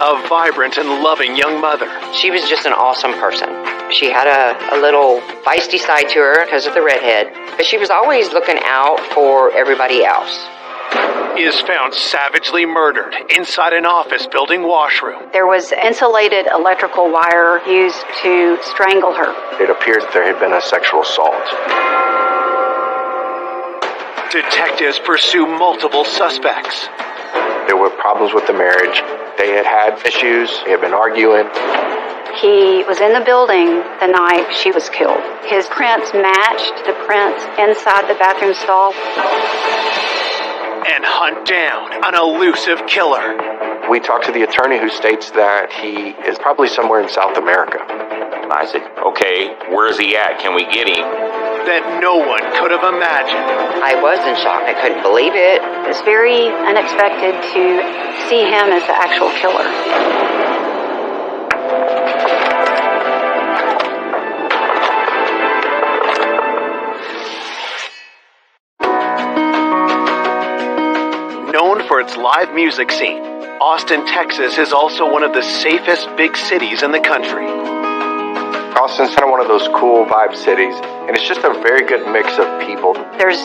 a vibrant and loving young mother. She was just an awesome person. She had a little feisty side to her because of the redhead, but she was always looking out for everybody else. Is found savagely murdered inside an office building washroom. There was insulated electrical wire used to strangle her. It appeared that there had been a sexual assault. Detectives pursue multiple suspects. There were problems with the marriage. They had had issues. They had been arguing. He was in the building the night she was killed. His prints matched the prints inside the bathroom stall. And hunt down an elusive killer. We talked to the attorney who states that he is probably somewhere in South America. I said, okay, where's he at? Can we get him? That no one could have imagined. I was in shock. I couldn't believe it. It was very unexpected to see him as the actual killer. Known for its live music scene, Austin, Texas is also one of the safest big cities in the country. Austin's kind of one of those cool vibe cities, and it's just a very good mix of people. There's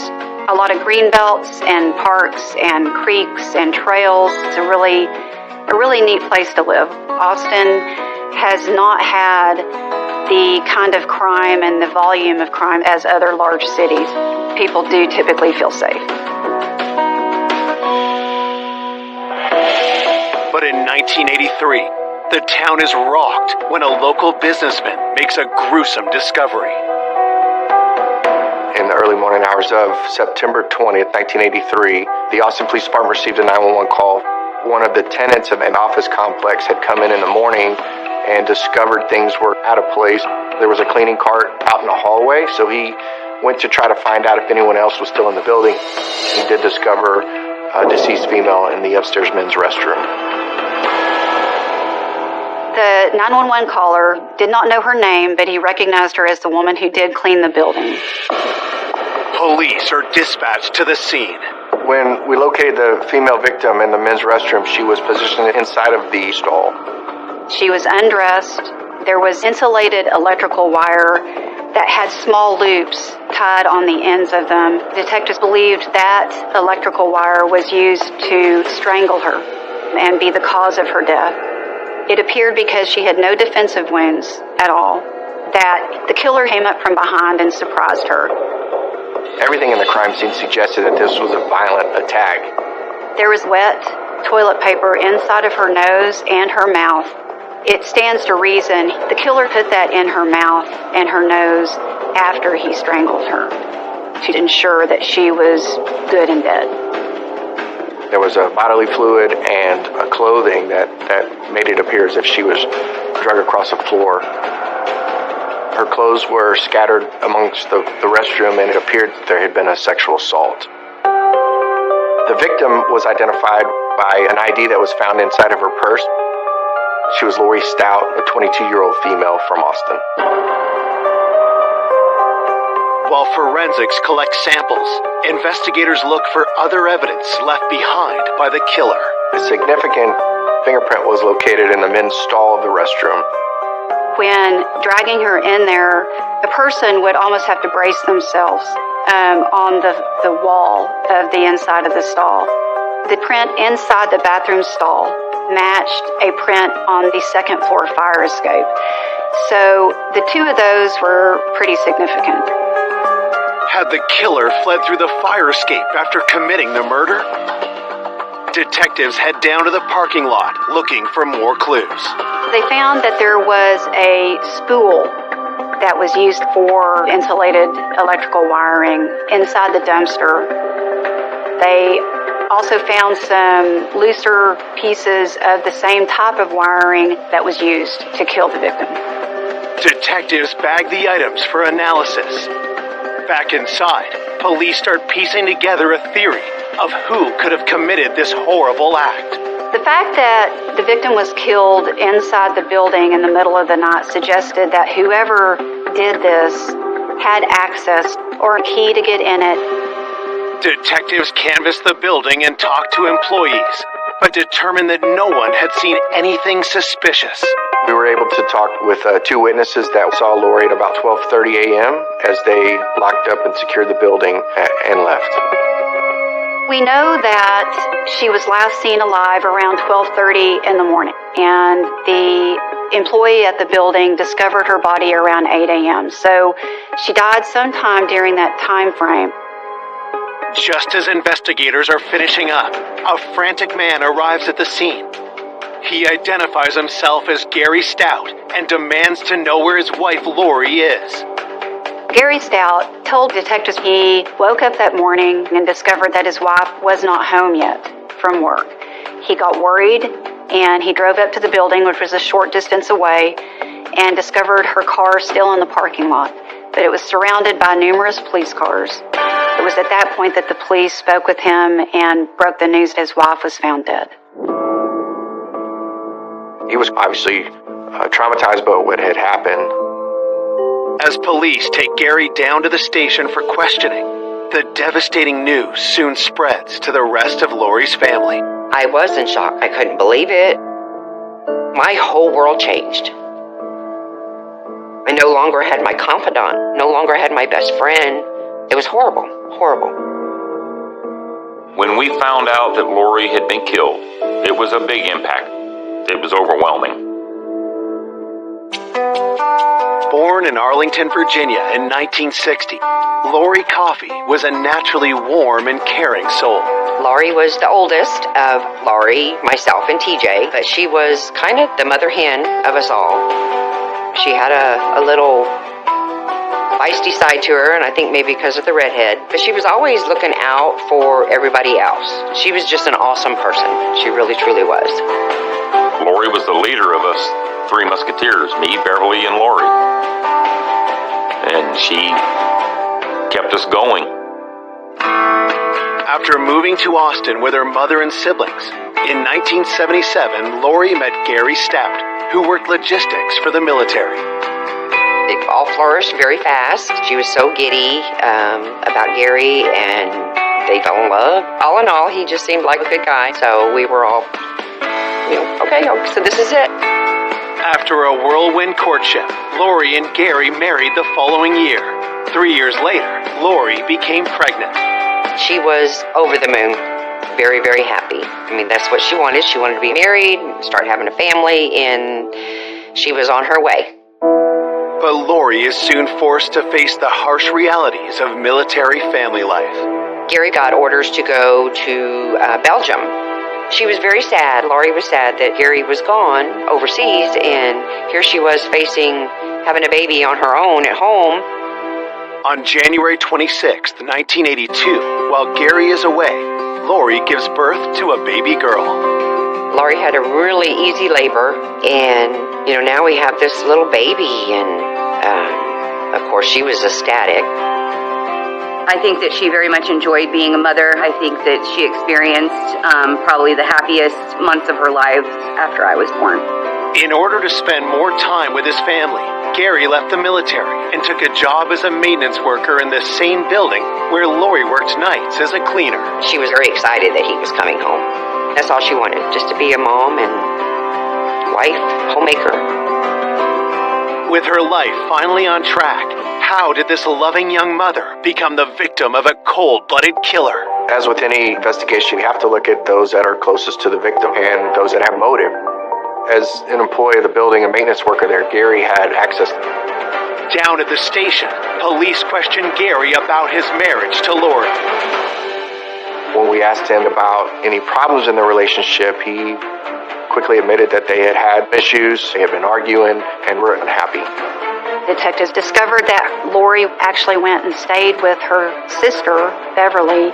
a lot of green belts and parks and creeks and trails. It's a really neat place to live. Austin has not had the kind of crime and the volume of crime as other large cities. People do typically feel safe. But in 1983, the town is rocked when a local businessman makes a gruesome discovery. In the early morning hours of September 20th, 1983, the Austin Police Department received a 911 call. One of the tenants of an office complex had come in the morning and discovered things were out of place. There was a cleaning cart out in the hallway, so he went to try to find out if anyone else was still in the building. He did discover a deceased female in the upstairs men's restroom. The 911 caller did not know her name, but he recognized her as the woman who did clean the building. Police are dispatched to the scene. When we located the female victim in the men's restroom, she was positioned inside of the stall. She was undressed. There was insulated electrical wire that had small loops tied on the ends of them. Detectives believed that electrical wire was used to strangle her and be the cause of her death. It appeared, because she had no defensive wounds at all, that the killer came up from behind and surprised her. Everything in the crime scene suggested that this was a violent attack. There was wet toilet paper inside of her nose and her mouth. It stands to reason the killer put that in her mouth and her nose after he strangled her to ensure that she was good and dead. There was a bodily fluid and a clothing that made it appear as if she was dragged across the floor. Her clothes were scattered amongst the restroom, and it appeared that there had been a sexual assault. The victim was identified by an ID that was found inside of her purse. She was Lori Stout, a 22-year-old female from Austin. While forensics collect samples, investigators look for other evidence left behind by the killer. A significant fingerprint was located in the men's stall of the restroom. When dragging her in there, a person would almost have to brace themselves on the wall of the inside of the stall. The print inside the bathroom stall matched a print on the second floor fire escape. So the two of those were pretty significant. Had the killer fled through the fire escape after committing the murder? Detectives head down to the parking lot looking for more clues. They found that there was a spool that was used for insulated electrical wiring inside the dumpster. They also found some looser pieces of the same type of wiring that was used to kill the victim. Detectives bag the items for analysis. Back inside, police start piecing together a theory of who could have committed this horrible act. The fact that the victim was killed inside the building in the middle of the night suggested that whoever did this had access or a key to get in it. Detectives canvass the building and talk to employees, but determined that no one had seen anything suspicious. We were able to talk with two witnesses that saw Lori at about 12:30 a.m. as they locked up and secured the building and left. We know that she was last seen alive around 12:30 in the morning, and the employee at the building discovered her body around 8 a.m. So she died sometime during that time frame. Just as investigators are finishing up, a frantic man arrives at the scene. He identifies himself as Gary Stout and demands to know where his wife Lori is. Gary Stout told detectives he woke up that morning and discovered that his wife was not home yet from work. He got worried and he drove up to the building, which was a short distance away, and discovered her car still in the parking lot, but it was surrounded by numerous police cars. It was at that point that the police spoke with him and broke the news that his wife was found dead. He was obviously traumatized by what had happened. As police take Gary down to the station for questioning, the devastating news soon spreads to the rest of Lori's family. I was in shock. I couldn't believe it. My whole world changed. I no longer had my confidant, no longer had my best friend. It was horrible, horrible. When we found out that Lori had been killed, it was a big impact. It was overwhelming. Born in Arlington, Virginia in 1960, Lori Coffey was a naturally warm and caring soul. Lori was the oldest of Laurie, myself, and TJ, but she was kind of the mother hen of us all. She had a little feisty side to her, and I think maybe because of the redhead, but she was always looking out for everybody else. She was just an awesome person. She really, truly was. Lori was the leader of us three musketeers, me, Beverly, and Lori. And she kept us going. After moving to Austin with her mother and siblings, in 1977, Lori met Gary Stout, who worked logistics for the military. It all flourished very fast. She was so giddy about Gary, and they fell in love. All in all, he just seemed like a good guy, so we were all, okay, so this is it. After a whirlwind courtship, Lori and Gary married the following year. 3 years later, Lori became pregnant. She was over the moon, very, very happy. I mean, that's what she wanted. She wanted to be married, start having a family, and she was on her way. But Lori is soon forced to face the harsh realities of military family life. Gary got orders to go to Belgium. She was very sad. Lori was sad that Gary was gone overseas, and here she was facing having a baby on her own at home. On January 26, 1982, while Gary is away, Lori gives birth to a baby girl. Lori had a really easy labor, and now we have this little baby, and of course she was ecstatic. I think that she very much enjoyed being a mother. I think that she experienced probably the happiest months of her life after I was born. In order to spend more time with his family, Gary left the military and took a job as a maintenance worker in the same building where Lori worked nights as a cleaner. She was very excited that he was coming home. That's all she wanted, just to be a mom and wife, homemaker. With her life finally on track, how did this loving young mother become the victim of a cold-blooded killer? As with any investigation, you have to look at those that are closest to the victim and those that have motive. As an employee of the building, a maintenance worker there, Gary had access. Down at the station, police questioned Gary about his marriage to Lori. When we asked him about any problems in their relationship, he quickly admitted that they had had issues, they had been arguing, and were unhappy. Detectives discovered that Lori actually went and stayed with her sister, Beverly,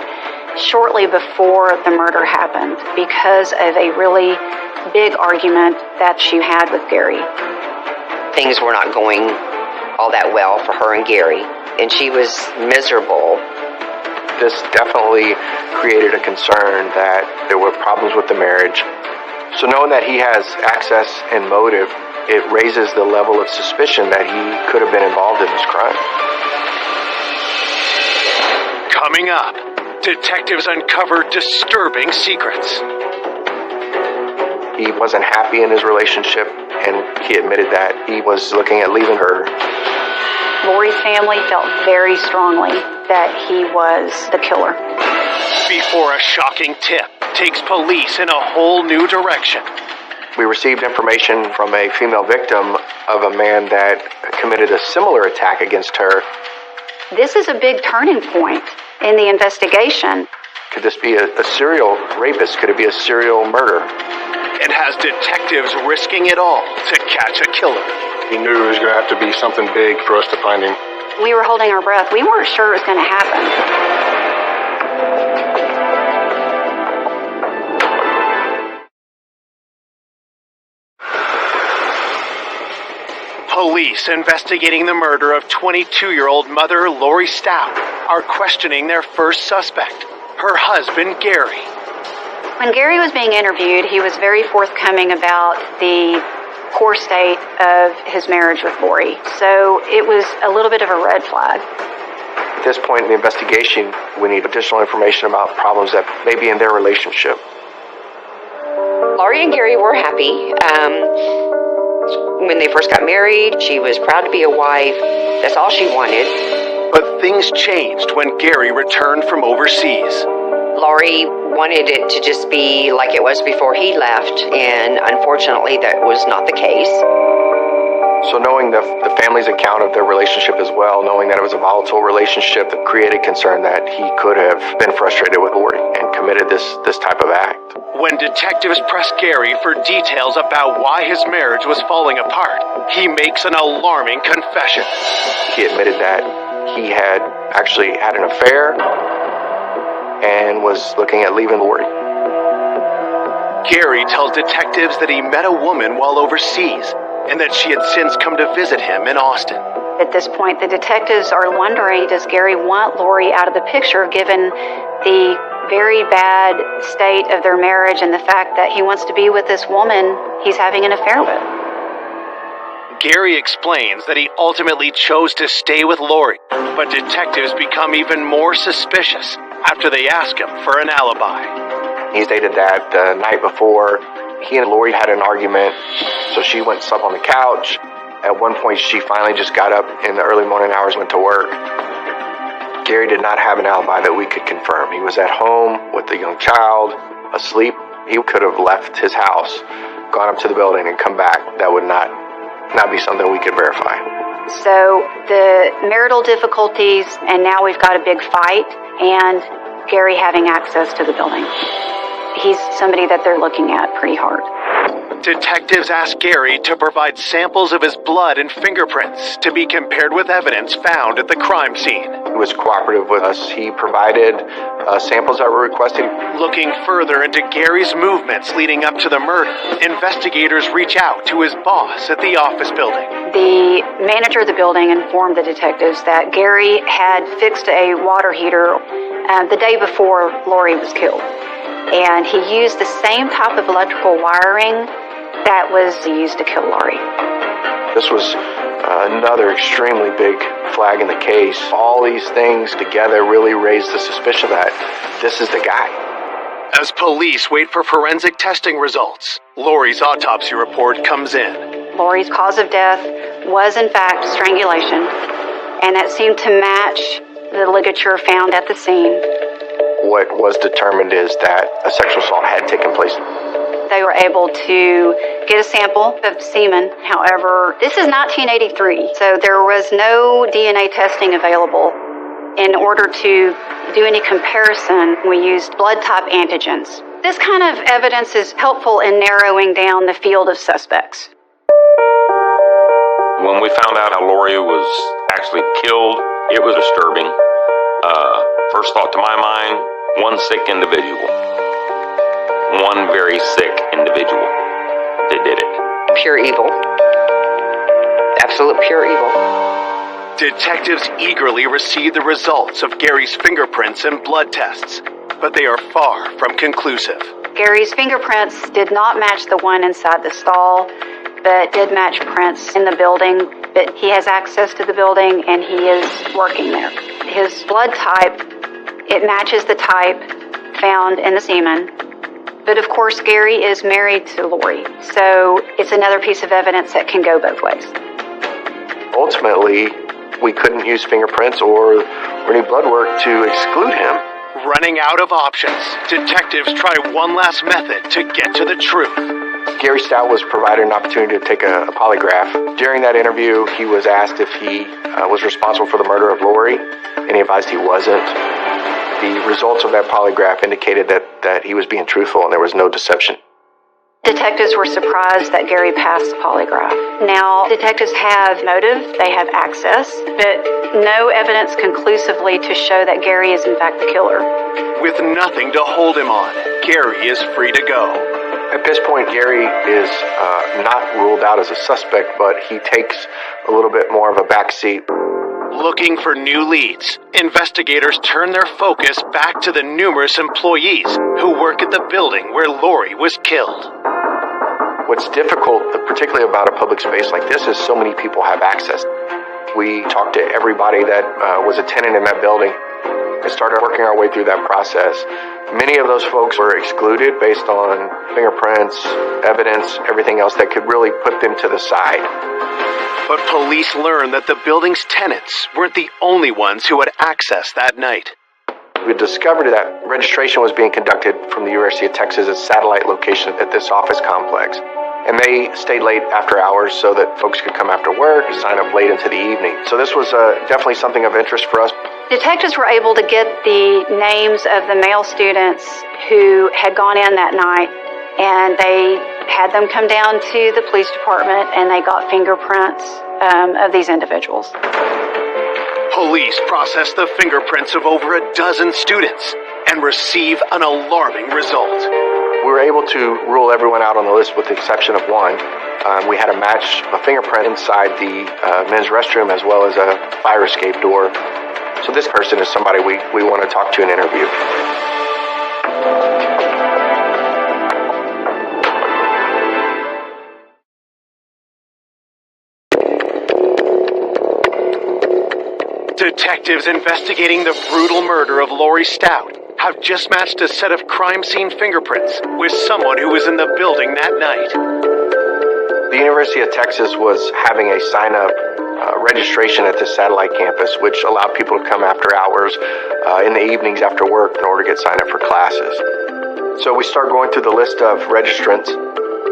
shortly before the murder happened because of a really big argument that she had with Gary. Things were not going all that well for her and Gary, and she was miserable. This definitely created a concern that there were problems with the marriage. So knowing that he has access and motive, it raises the level of suspicion that he could have been involved in this crime. Coming up, detectives uncover disturbing secrets. He wasn't happy in his relationship, and he admitted that he was looking at leaving her. Lori's family felt very strongly that he was the killer. Before a shocking tip takes police in a whole new direction. We received information from a female victim of a man that committed a similar attack against her. This is a big turning point in the investigation. Could this be a serial rapist? Could it be a serial murder? It has detectives risking it all to catch a killer. He knew it was going to have to be something big for us to find him. We were holding our breath. We weren't sure it was going to happen. Police investigating the murder of 22-year-old mother Lori Stout are questioning their first suspect, her husband Gary. When Gary was being interviewed, he was very forthcoming about the poor state of his marriage with Lori. So it was a little bit of a red flag. At this point in the investigation, we need additional information about problems that may be in their relationship. Lori and Gary were happy. When they first got married, she was proud to be a wife. That's all she wanted. But things changed when Gary returned from overseas. Lori wanted it to just be like it was before he left, and unfortunately that was not the case. So knowing the family's account of their relationship as well, knowing that it was a volatile relationship that created concern that he could have been frustrated with Lori and committed this type of act. When detectives press Gary for details about why his marriage was falling apart, he makes an alarming confession. He admitted that he had actually had an affair and was looking at leaving Lori. Gary tells detectives that he met a woman while overseas and that she had since come to visit him in Austin. At this point, the detectives are wondering, does Gary want Lori out of the picture given the very bad state of their marriage and the fact that he wants to be with this woman he's having an affair with? Gary explains that he ultimately chose to stay with Lori, but detectives become even more suspicious after they ask him for an alibi. He stated that the night before, he and Lori had an argument, so she went and slept on the couch. At one point, she finally just got up in the early morning hours, went to work. Gary did not have an alibi that we could confirm. He was at home with a young child, asleep. He could have left his house, gone up to the building, and come back. That would not be something we could verify. So the marital difficulties, and now we've got a big fight, and Gary having access to the building. He's somebody that they're looking at pretty hard. Detectives ask Gary to provide samples of his blood and fingerprints to be compared with evidence found at the crime scene. He was cooperative with us. He provided samples that were requested. Looking further into Gary's movements leading up to the murder, investigators reach out to his boss at the office building. The manager of the building informed the detectives that Gary had fixed a water heater the day before Lori was killed. And he used the same type of electrical wiring that was used to kill Lori. This was another extremely big flag in the case. All these things together really raised the suspicion that this is the guy. As police wait for forensic testing results, Lori's autopsy report comes in. Lori's cause of death was in fact strangulation, and that seemed to match the ligature found at the scene. What was determined is that a sexual assault had taken place. They were able to get a sample of semen. However, this is 1983, so there was no DNA testing available. In order to do any comparison, we used blood type antigens. This kind of evidence is helpful in narrowing down the field of suspects. When we found out how Lori was actually killed, it was disturbing. First thought to my mind, one sick individual. One very sick individual that did it. Pure evil. Absolute pure evil. Detectives eagerly receive the results of Gary's fingerprints and blood tests, but they are far from conclusive. Gary's fingerprints did not match the one inside the stall, but did match prints in the building. But he has access to the building and he is working there. His blood type, it matches the type found in the semen. But of course, Gary is married to Lori, so it's another piece of evidence that can go both ways. Ultimately, we couldn't use fingerprints or any blood work to exclude him. Running out of options, detectives try one last method to get to the truth. Gary Stout was provided an opportunity to take a polygraph. During that interview, he was asked if he was responsible for the murder of Lori, and he advised he wasn't. The results of that polygraph indicated that he was being truthful and there was no deception. Detectives were surprised that Gary passed the polygraph. Now, detectives have motive, they have access, but no evidence conclusively to show that Gary is in fact the killer. With nothing to hold him on, Gary is free to go. At this point, Gary is not ruled out as a suspect, but he takes a little bit more of a backseat. Looking for new leads, investigators turn their focus back to the numerous employees who work at the building where Lori was killed. What's difficult, particularly about a public space like this, is so many people have access. We talked to everybody that was a tenant in that building and started working our way through that process. Many of those folks were excluded based on fingerprints, evidence, everything else that could really put them to the side. But police learned that the building's tenants weren't the only ones who had access that night. We discovered that registration was being conducted from the University of Texas' satellite location at this office complex. And they stayed late after hours so that folks could come after work and sign up late into the evening. So this was definitely something of interest for us. Detectives were able to get the names of the male students who had gone in that night, and they had them come down to the police department and they got fingerprints of these individuals. Police processed the fingerprints of over a dozen students and receive an alarming result. We were able to rule everyone out on the list with the exception of one. We had a match, a fingerprint inside the men's restroom as well as a fire escape door. So this person is somebody we want to talk to and interview. Detectives investigating the brutal murder of Lori Stout have just matched a set of crime scene fingerprints with someone who was in the building that night. The University of Texas was having a sign-up registration at the satellite campus, which allowed people to come after hours in the evenings after work in order to get signed up for classes. So we start going through the list of registrants.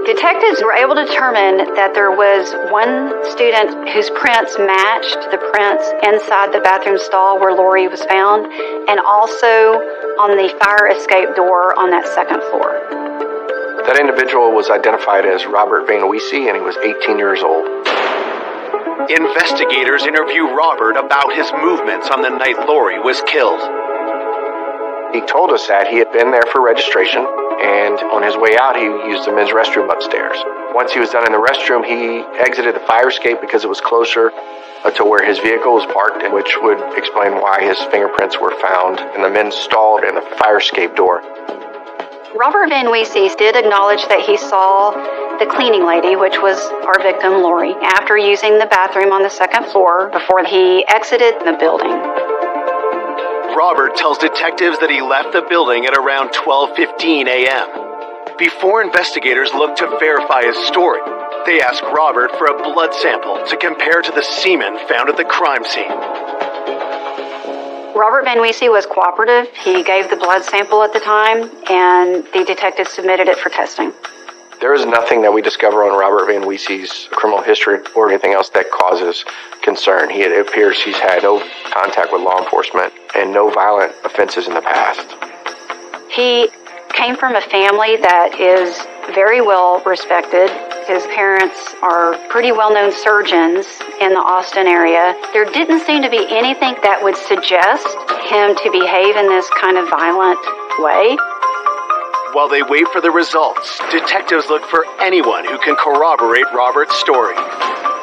Detectives were able to determine that there was one student whose prints matched the prints inside the bathroom stall where Lori was found, and also on the fire escape door on that second floor. That individual was identified as Robert Van Weese, and he was 18 years old. Investigators interview Robert about his movements on the night Lori was killed. He told us that he had been there for registration, and on his way out, he used the men's restroom upstairs. Once he was done in the restroom, he exited the fire escape because it was closer to where his vehicle was parked, which would explain why his fingerprints were found in the men's stall and the fire escape door. Robert Van Weese did acknowledge that he saw the cleaning lady, which was our victim, Lori, after using the bathroom on the second floor before he exited the building. Robert tells detectives that he left the building at around 12:15 a.m. Before investigators look to verify his story, they ask Robert for a blood sample to compare to the semen found at the crime scene. Robert Van Weese was cooperative. He gave the blood sample at the time, and the detectives submitted it for testing. There is nothing that we discover on Robert Van Weese's criminal history or anything else that causes concern. It appears he's had no contact with law enforcement and no violent offenses in the past. He came from a family that is very well respected. His parents are pretty well-known surgeons in the Austin area. There didn't seem to be anything that would suggest him to behave in this kind of violent way. While they wait for the results, detectives look for anyone who can corroborate Robert's story.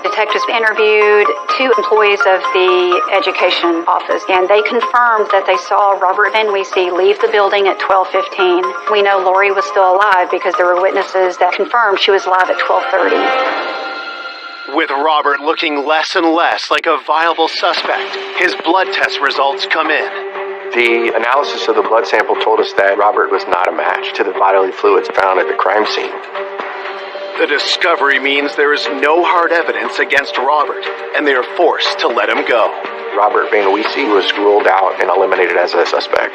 Detectives interviewed 2 employees of the education office, and they confirmed that they saw Robert Van Weese leave the building at 12:15. We know Lori was still alive because there were witnesses that confirmed she was alive at 12:30. With Robert looking less and less like a viable suspect, his blood test results come in. The analysis of the blood sample told us that Robert was not a match to the bodily fluids found at the crime scene. The discovery means there is no hard evidence against Robert, and they are forced to let him go. Robert Van Wiese was ruled out and eliminated as a suspect.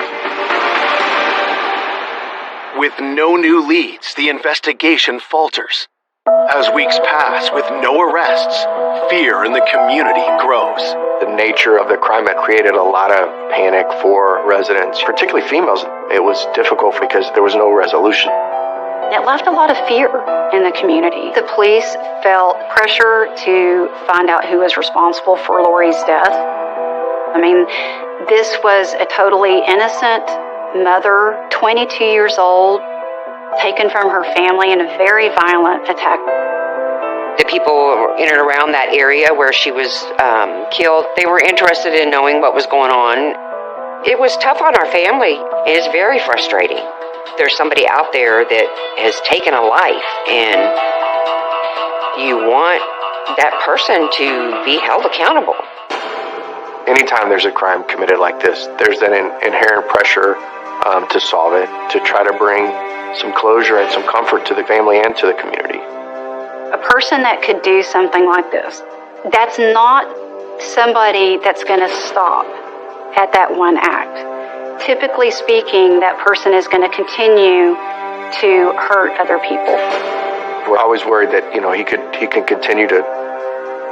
With no new leads, the investigation falters. As weeks pass with no arrests, fear in the community grows. The nature of the crime had created a lot of panic for residents, particularly females. It was difficult because there was no resolution. It left a lot of fear in the community. The police felt pressure to find out who was responsible for Lori's death. I mean, this was a totally innocent mother, 22 years old, taken from her family in a very violent attack. The people in and around that area where she was killed, they were interested in knowing what was going on. It was tough on our family. It is very frustrating. There's somebody out there that has taken a life, and you want that person to be held accountable. Anytime there's a crime committed like this, there's an inherent pressure to solve it, to try to bring some closure and some comfort to the family and to the community. A person that could do something like this, that's not somebody that's going to stop at that one act. Typically speaking, that person is going to continue to hurt other people. We're always worried that, he can continue to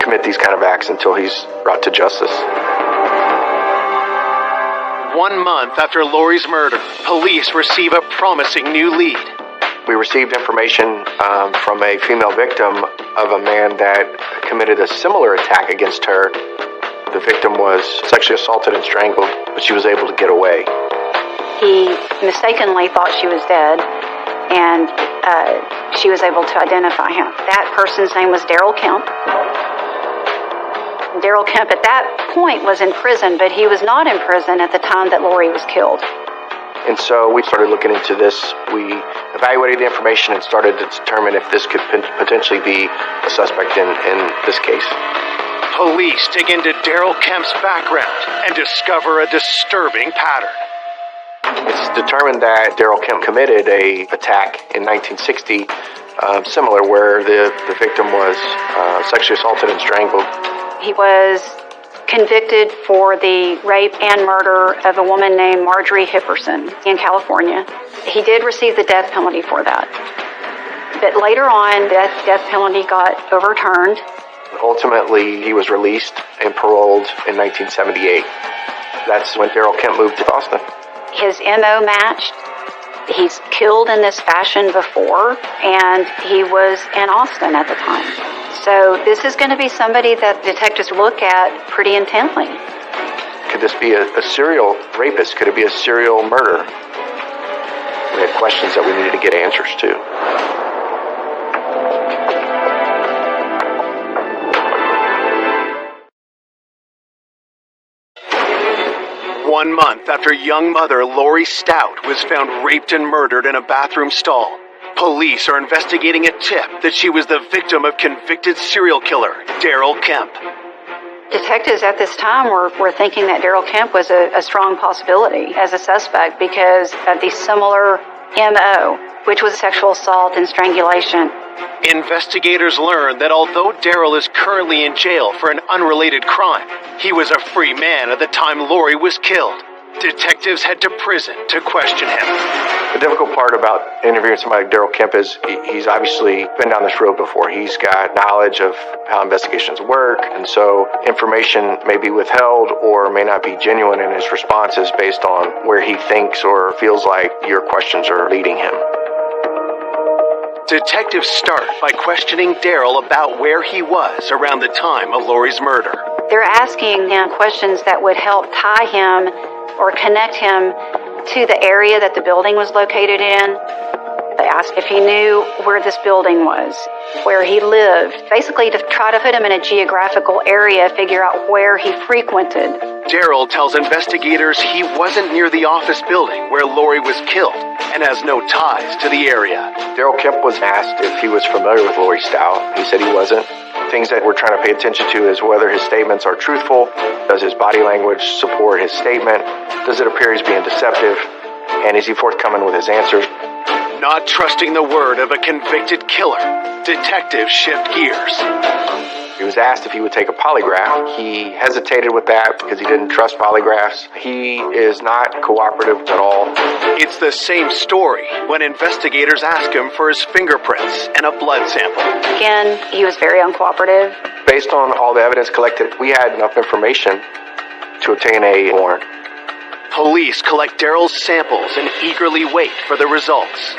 commit these kind of acts until he's brought to justice. 1 month after Lori's murder, police receive a promising new lead. We received information from a female victim of a man that committed a similar attack against her. The victim was sexually assaulted and strangled, but she was able to get away. He mistakenly thought she was dead, and she was able to identify him. That person's name was Daryl Kemp. Daryl Kemp at that point was in prison, but he was not in prison at the time that Lori was killed. And so we started looking into this. We evaluated the information and started to determine if this could potentially be a suspect in this case. Police dig into Daryl Kemp's background and discover a disturbing pattern. It's determined that Daryl Kemp committed an attack in 1960, similar, where the victim was sexually assaulted and strangled. He was convicted for the rape and murder of a woman named Marjorie Hipperson in California. He did receive the death penalty for that. But later on, the death penalty got overturned. Ultimately, he was released and paroled in 1978. That's when Daryl Kemp moved to Austin. His MO matched. He's killed in this fashion before, and he was in Austin at the time. So this is going to be somebody that detectives look at pretty intently. Could this be a serial rapist? Could it be a serial murder? We had questions that we needed to get answers to. One month after young mother Lori Stout was found raped and murdered in a bathroom stall, police are investigating a tip that she was the victim of convicted serial killer Daryl Kemp. Detectives at this time were thinking that Daryl Kemp was a strong possibility as a suspect because of the similar MO, which was sexual assault and strangulation. Investigators learn that although Daryl is currently in jail for an unrelated crime, he was a free man at the time Lori was killed. Detectives head to prison to question him. The difficult part about interviewing somebody like Daryl Kemp is he's obviously been down this road before. He's got knowledge of how investigations work, and so information may be withheld or may not be genuine in his responses based on where he thinks or feels like your questions are leading him. Detectives start by questioning Daryl about where he was around the time of Lori's murder. They're asking him questions that would help tie him or connect him to the area that the building was located in. They asked if he knew where this building was, where he lived, basically to try to put him in a geographical area, figure out where he frequented. Daryl tells investigators he wasn't near the office building where Lori was killed and has no ties to the area. Daryl Kemp was asked if he was familiar with Lori Stout. He said he wasn't. Things that we're trying to pay attention to is whether his statements are truthful. Does his body language support his statement? Does it appear he's being deceptive? And is he forthcoming with his answers? Not trusting the word of a convicted killer, detectives shift gears. He was asked if he would take a polygraph. He hesitated with that because he didn't trust polygraphs. He is not cooperative at all. It's the same story when investigators ask him for his fingerprints and a blood sample. Again, he was very uncooperative. Based on all the evidence collected, we had enough information to obtain a warrant. Police collect Daryl's samples and eagerly wait for the results.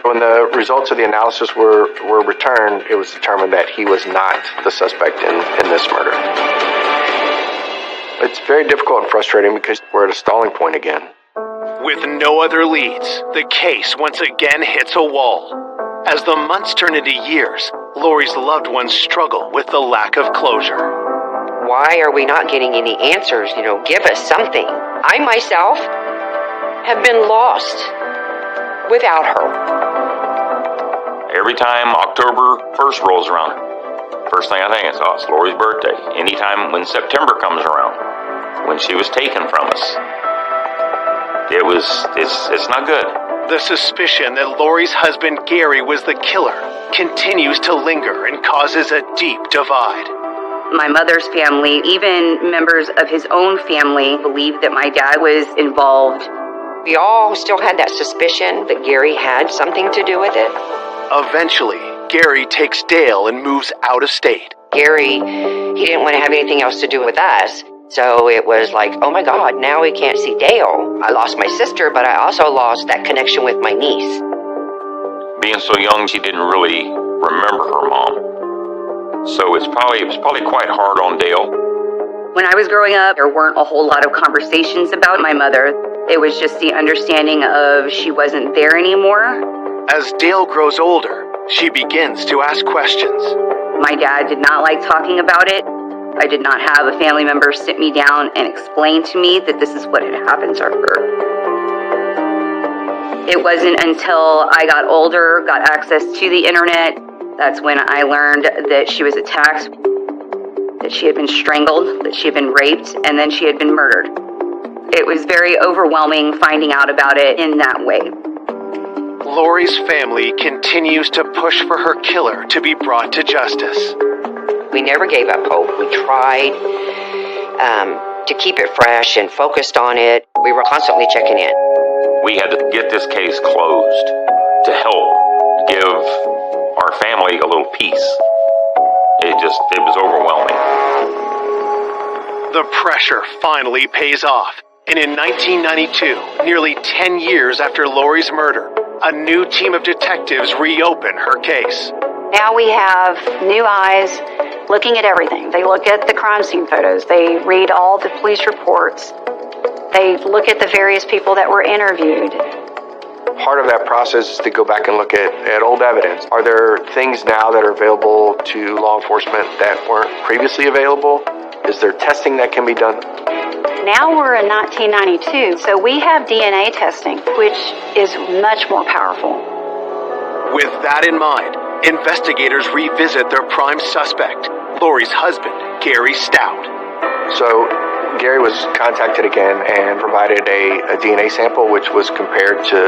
When the results of the analysis were returned, it was determined that he was not the suspect in this murder. It's very difficult and frustrating because we're at a stalling point again. With no other leads, the case once again hits a wall. As the months turn into years, Lori's loved ones struggle with the lack of closure. Why are we not getting any answers? Give us something. I myself have been lost without her. Every time October 1st rolls around, first thing I think is, it's Lori's birthday. Anytime when September comes around, when she was taken from us, it's not good. The suspicion that Lori's husband Gary was the killer continues to linger and causes a deep divide. My mother's family, even members of his own family, believed that my dad was involved. We all still had that suspicion that Gary had something to do with it. Eventually, Gary takes Dale and moves out of state. Gary, he didn't want to have anything else to do with us. So it was like, oh my God, now we can't see Dale. I lost my sister, but I also lost that connection with my niece. Being so young, she didn't really remember her mom. So it was probably quite hard on Dale. When I was growing up, there weren't a whole lot of conversations about my mother. It was just the understanding of she wasn't there anymore. As Dale grows older, she begins to ask questions. My dad did not like talking about it. I did not have a family member sit me down and explain to me that this is what had happened to her. It wasn't until I got older, got access to the internet, that's when I learned that she was attacked, that she had been strangled, that she had been raped, and then she had been murdered. It was very overwhelming finding out about it in that way. Lori's family continues to push for her killer to be brought to justice. We never gave up hope. We tried to keep it fresh and focused on it. We were constantly checking in. We had to get this case closed to help give our family a little peace. It was overwhelming. The pressure finally pays off. And in 1992, nearly 10 years after Lori's murder, a new team of detectives reopen her case. Now we have new eyes looking at everything. They look at the crime scene photos. They read all the police reports. They look at the various people that were interviewed. Part of that process is to go back and look at old evidence. Are there things now that are available to law enforcement that weren't previously available? Is there testing that can be done? Now we're in 1992, so we have DNA testing, which is much more powerful. With that in mind, investigators revisit their prime suspect, Lori's husband, Gary Stout. So Gary was contacted again and provided a DNA sample, which was compared to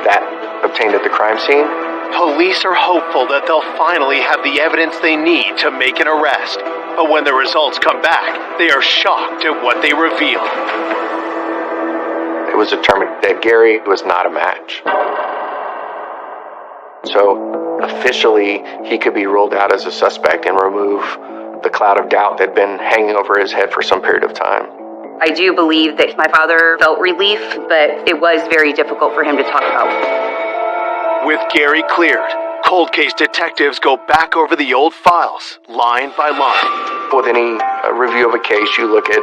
that obtained at the crime scene. Police are hopeful that they'll finally have the evidence they need to make an arrest. But when the results come back, they are shocked at what they reveal. It was determined that Gary was not a match. So officially, he could be ruled out as a suspect and remove the cloud of doubt that had been hanging over his head for some period of time. I do believe that my father felt relief, but it was very difficult for him to talk about. With Gary cleared, cold case detectives go back over the old files, line by line. With any review of a case, you look at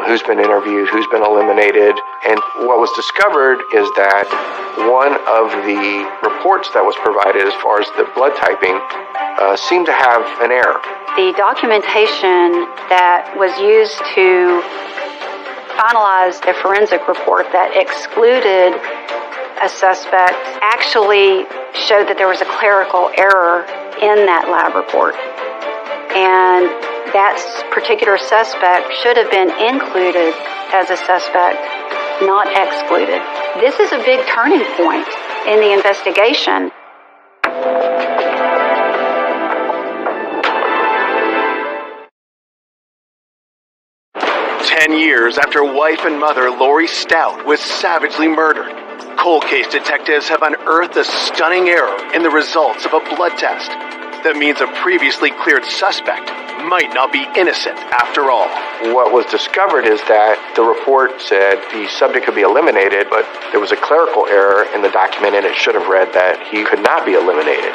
who's been interviewed, who's been eliminated, and what was discovered is that one of the reports that was provided as far as the blood typing seemed to have an error. The documentation that was used to finalize the forensic report that excluded a suspect actually showed that there was a clerical error in that lab report. And that particular suspect should have been included as a suspect, not excluded. This is a big turning point in the investigation. 10 years after wife and mother Lori Stout was savagely murdered, cold case detectives have unearthed a stunning error in the results of a blood test that means a previously cleared suspect might not be innocent after all. What was discovered is that the report said the subject could be eliminated, but there was a clerical error in the document and it should have read that he could not be eliminated.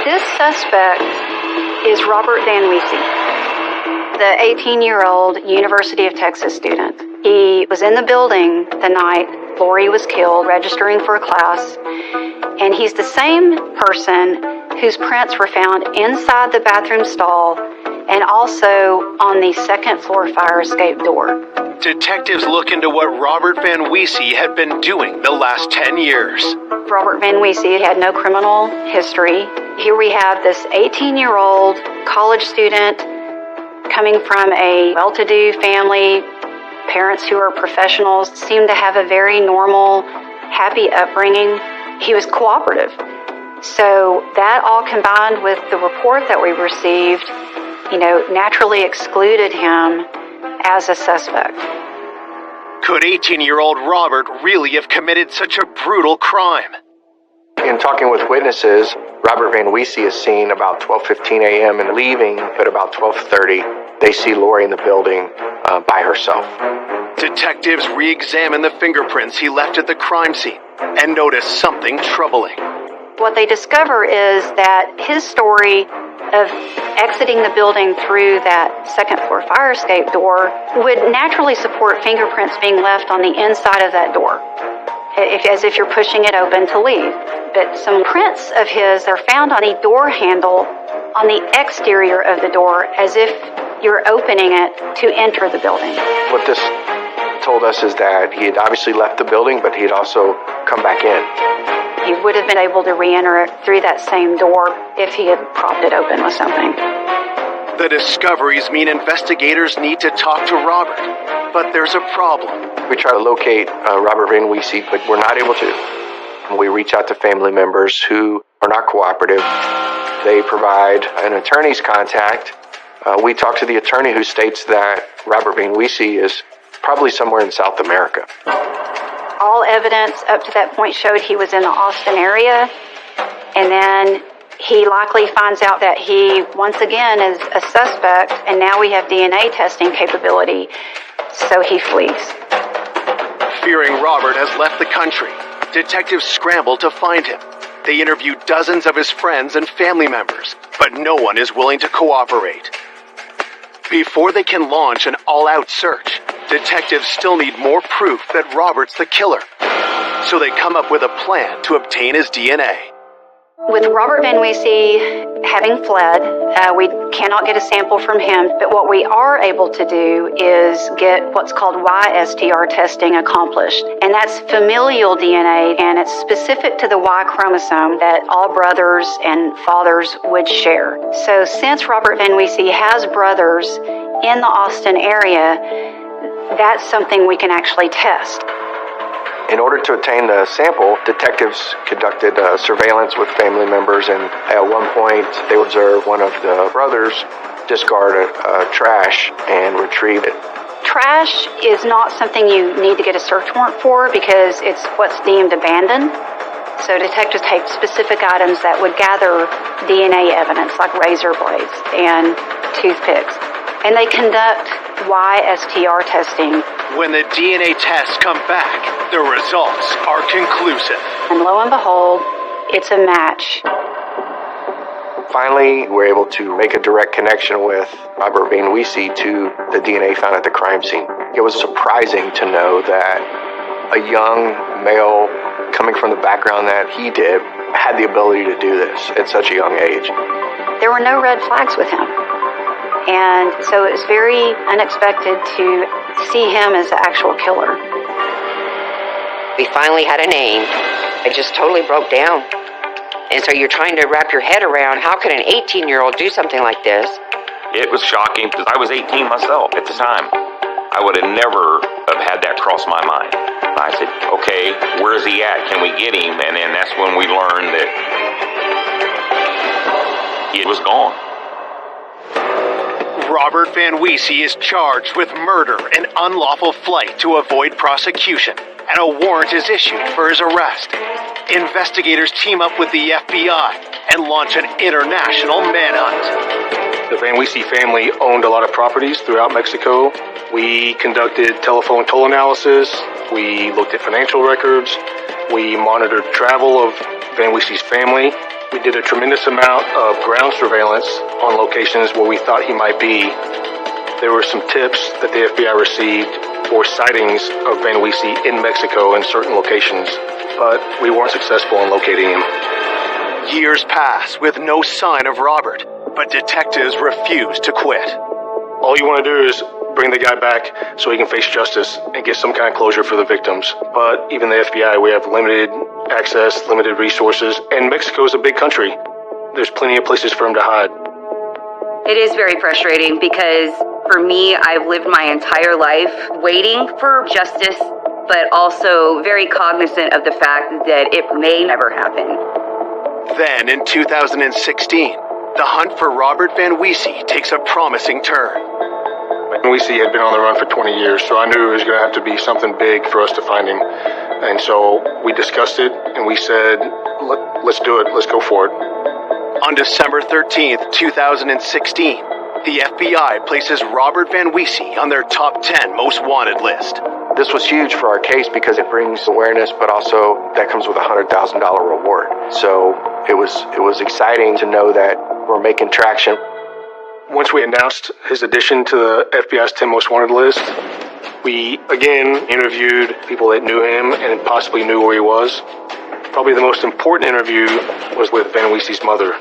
This suspect is Robert Van Wiese, the 18-year-old University of Texas student. He was in the building the night Lori was killed, registering for a class, and he's the same person whose prints were found inside the bathroom stall and also on the second floor fire escape door. Detectives look into what Robert Van Wiese had been doing the last 10 years. Robert Van Wiese had no criminal history. Here we have this 18-year-old college student coming from a well-to-do family, parents who are professionals, seemed to have a very normal, happy upbringing. He was cooperative. So that all combined with the report that we received, naturally excluded him as a suspect. Could 18-year-old Robert really have committed such a brutal crime? In talking with witnesses, Robert Van Wiese is seen about 12:15 a.m. and leaving at about 12:30. They see Lori in the building by herself. Detectives re-examine the fingerprints he left at the crime scene and notice something troubling. What they discover is that his story of exiting the building through that second floor fire escape door would naturally support fingerprints being left on the inside of that door, as if you're pushing it open to leave. But some prints of his are found on a door handle on the exterior of the door, as if you're opening it to enter the building. What this told us is that he had obviously left the building, but he had also come back in. He would have been able to re-enter it through that same door if he had propped it open with something. The discoveries mean investigators need to talk to Robert, but there's a problem. We try to locate Robert Van Wiese, but we're not able to. We reach out to family members who are not cooperative. They provide an attorney's contact. We talk to the attorney who states that Robert Van Wiese is probably somewhere in South America. All evidence up to that point showed he was in the Austin area, and then he likely finds out that he, once again, is a suspect, and now we have DNA testing capability, so he flees. Fearing Robert has left the country, detectives scramble to find him. They interview dozens of his friends and family members, but no one is willing to cooperate. Before they can launch an all-out search, detectives still need more proof that Robert's the killer. So they come up with a plan to obtain his DNA. With Robert Van Wiese having fled, we cannot get a sample from him, but what we are able to do is get what's called YSTR testing accomplished. And that's familial DNA, and it's specific to the Y chromosome that all brothers and fathers would share. So since Robert Van Wiese has brothers in the Austin area, that's something we can actually test. In order to obtain the sample, detectives conducted surveillance with family members, and at one point they observed one of the brothers discard a trash and retrieve it. Trash is not something you need to get a search warrant for because it's what's deemed abandoned. So detectives take specific items that would gather DNA evidence, like razor blades and toothpicks, and they conduct YSTR testing. When the DNA tests come back, the results are conclusive. And lo and behold, it's a match. Finally, we're able to make a direct connection with Robert Van Wiese to the DNA found at the crime scene. It was surprising to know that a young male coming from the background that he did had the ability to do this at such a young age. There were no red flags with him. And so it was very unexpected to see him as the actual killer. We finally had a name. I just totally broke down. And so you're trying to wrap your head around, how can an 18-year-old do something like this? It was shocking because I was 18 myself at the time. I would have never have had that cross my mind. I said, okay, where is he at? Can we get him? And then that's when we learned that he was gone. Robert Van Wiese is charged with murder and unlawful flight to avoid prosecution, and a warrant is issued for his arrest. Investigators team up with the FBI and launch an international manhunt. The Van Wiese family owned a lot of properties throughout Mexico. We conducted telephone toll analysis. We looked at financial records. We monitored travel of Van Wiese's family. We did a tremendous amount of ground surveillance on locations where we thought he might be. There were some tips that the FBI received for sightings of Van Wiese in Mexico in certain locations, but we weren't successful in locating him. Years pass with no sign of Robert, but detectives refuse to quit. All you want to do is bring the guy back so he can face justice and get some kind of closure for the victims. But even the FBI, we have limited access, limited resources, and Mexico is a big country. There's plenty of places for him to hide. It is very frustrating because for me, I've lived my entire life waiting for justice, but also very cognizant of the fact that it may never happen. Then, in 2016, the hunt for Robert Van Wiese takes a promising turn. Van Wiese had been on the run for 20 years, so I knew it was going to have to be something big for us to find him. And so we discussed it, and we said, let's do it. Let's go for it. On December 13th, 2016, the FBI places Robert Van Wiese on their top 10 most wanted list. This was huge for our case because it brings awareness, but also that comes with a $100,000 reward. So it was exciting to know that we're making traction. Once we announced his addition to the FBI's 10 most wanted list, we again interviewed people that knew him and possibly knew where he was. Probably the most important interview was with Van Wiese's mother.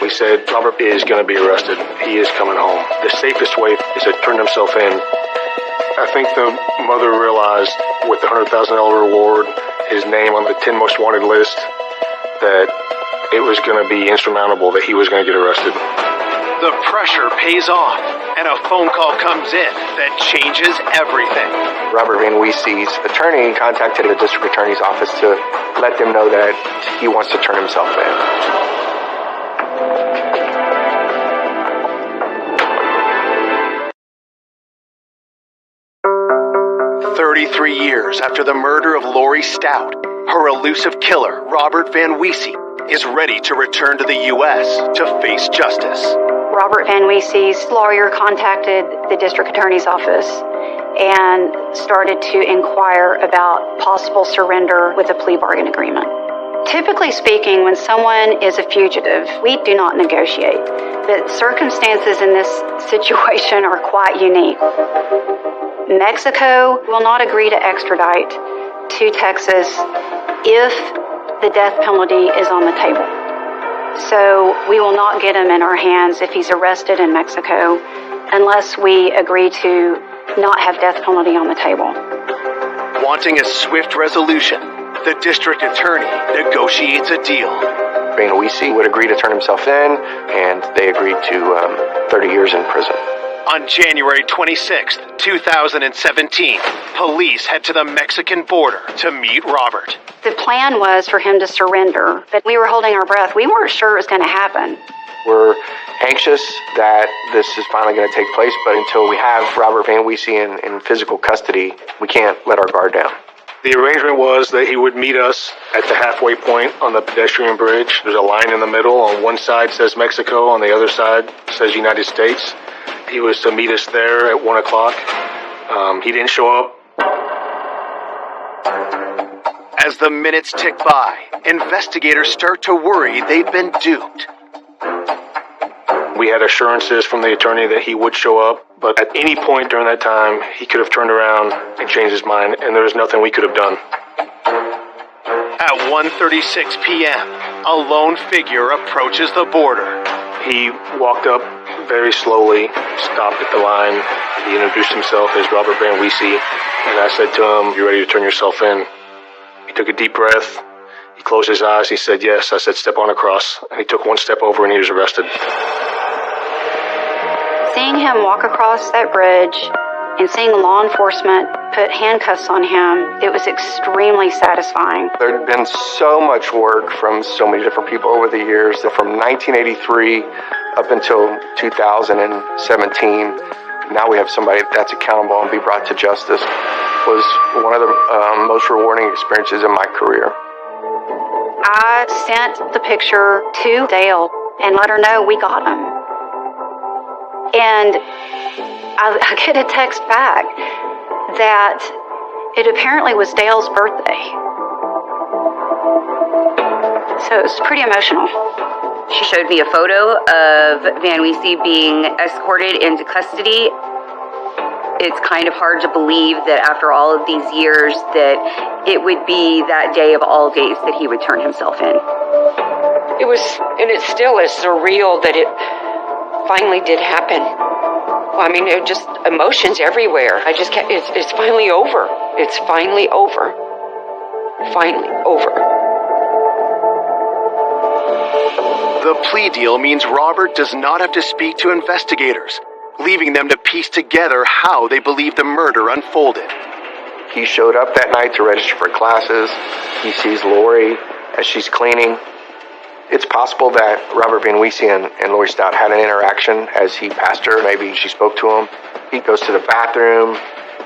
We said, Robert is going to be arrested. He is coming home. The safest way is to turn himself in. I think the mother realized with the $100,000 reward, his name on the 10 most wanted list, that it was going to be insurmountable that he was going to get arrested. The pressure pays off, and a phone call comes in that changes everything. Robert Van Wiese's attorney contacted the district attorney's office to let them know that he wants to turn himself in. 33 years after the murder of Lori Stout, her elusive killer, Robert Van Wiese, is ready to return to the U.S. to face justice. Robert Van Wiese's lawyer contacted the district attorney's office and started to inquire about possible surrender with a plea bargain agreement. Typically speaking, when someone is a fugitive, we do not negotiate. The circumstances in this situation are quite unique. Mexico will not agree to extradite to Texas if the death penalty is on the table. So we will not get him in our hands if he's arrested in Mexico unless we agree to not have death penalty on the table. Wanting a swift resolution, the district attorney negotiates a deal. Van Wiese would agree to turn himself in, and they agreed to 30 years in prison. On January 26, 2017, police head to the Mexican border to meet Robert. The plan was for him to surrender, but we were holding our breath. We weren't sure it was going to happen. We're anxious that this is finally going to take place, but until we have Robert Van Wiese in physical custody, we can't let our guard down. The arrangement was that he would meet us at the halfway point on the pedestrian bridge. There's a line in the middle. On one side says Mexico, on the other side says United States. He was to meet us there at 1 o'clock. He didn't show up. As the minutes tick by, investigators start to worry they've been duped. We had assurances from the attorney that he would show up, but at any point during that time, he could have turned around and changed his mind, and there was nothing we could have done. At 1:36 p.m., a lone figure approaches the border. He walked up very slowly, stopped at the line. He introduced himself as Robert Van Wiese, and I said to him, "You ready to turn yourself in?" took a deep breath. He closed his eyes. He said, yes. I said, step on across. And he took one step over and he was arrested. Seeing him walk across that bridge and seeing law enforcement put handcuffs on him, it was extremely satisfying. There had been so much work from so many different people over the years that from 1983 up until 2017, now we have somebody that's accountable and be brought to justice, was one of the most rewarding experiences in my career. I sent the picture to Dale and let her know we got him. And I get a text back that it apparently was Dale's birthday. So it was pretty emotional. She showed me a photo of Van Weese being escorted into custody. It's kind of hard to believe that after all of these years that it would be that day of all days that he would turn himself in. It was, and it still is surreal that it finally did happen. I mean, it just emotions everywhere. I just can't, it's finally over. It's finally over. Finally over. The plea deal means Robert does not have to speak to investigators, leaving them to piece together how they believe the murder unfolded. He showed up that night to register for classes. He sees Lori as she's cleaning. It's possible that Robert Van Weese and Lori Stout had an interaction as he passed her. Maybe she spoke to him. He goes to the bathroom,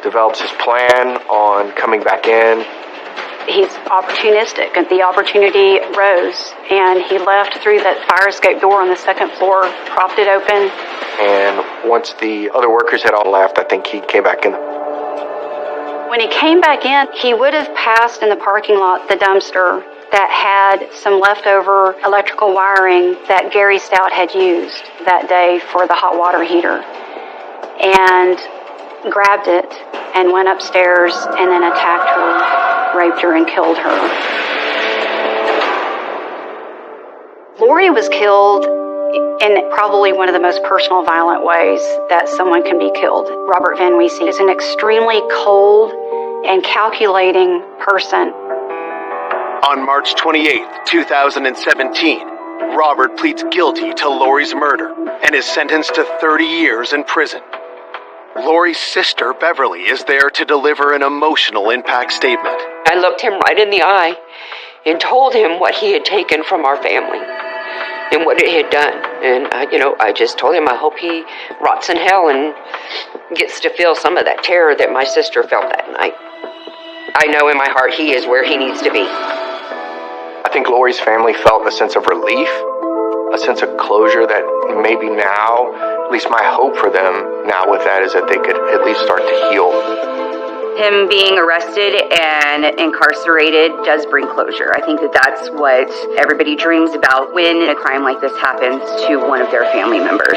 develops his plan on coming back in. He's opportunistic, and the opportunity rose, and he left through that fire escape door on the second floor, propped it open. And once the other workers had all left, I think he came back in. When he came back in, he would have passed in the parking lot the dumpster that had some leftover electrical wiring that Gary Stout had used that day for the hot water heater, and grabbed it and went upstairs and then attacked her, raped her, and killed her. Lori was killed in probably one of the most personal, violent ways that someone can be killed. Robert Van Weese is an extremely cold and calculating person. On March 28, 2017, Robert pleads guilty to Lori's murder and is sentenced to 30 years in prison. Lori's sister, Beverly, is there to deliver an emotional impact statement. I looked him right in the eye and told him what he had taken from our family and what it had done. And, I just told him I hope he rots in hell and gets to feel some of that terror that my sister felt that night. I know in my heart he is where he needs to be. I think Lori's family felt a sense of relief, a sense of closure that maybe now, at least my hope for them now with that is that they could at least start to heal. Him being arrested and incarcerated does bring closure. I think that that's what everybody dreams about when a crime like this happens to one of their family members.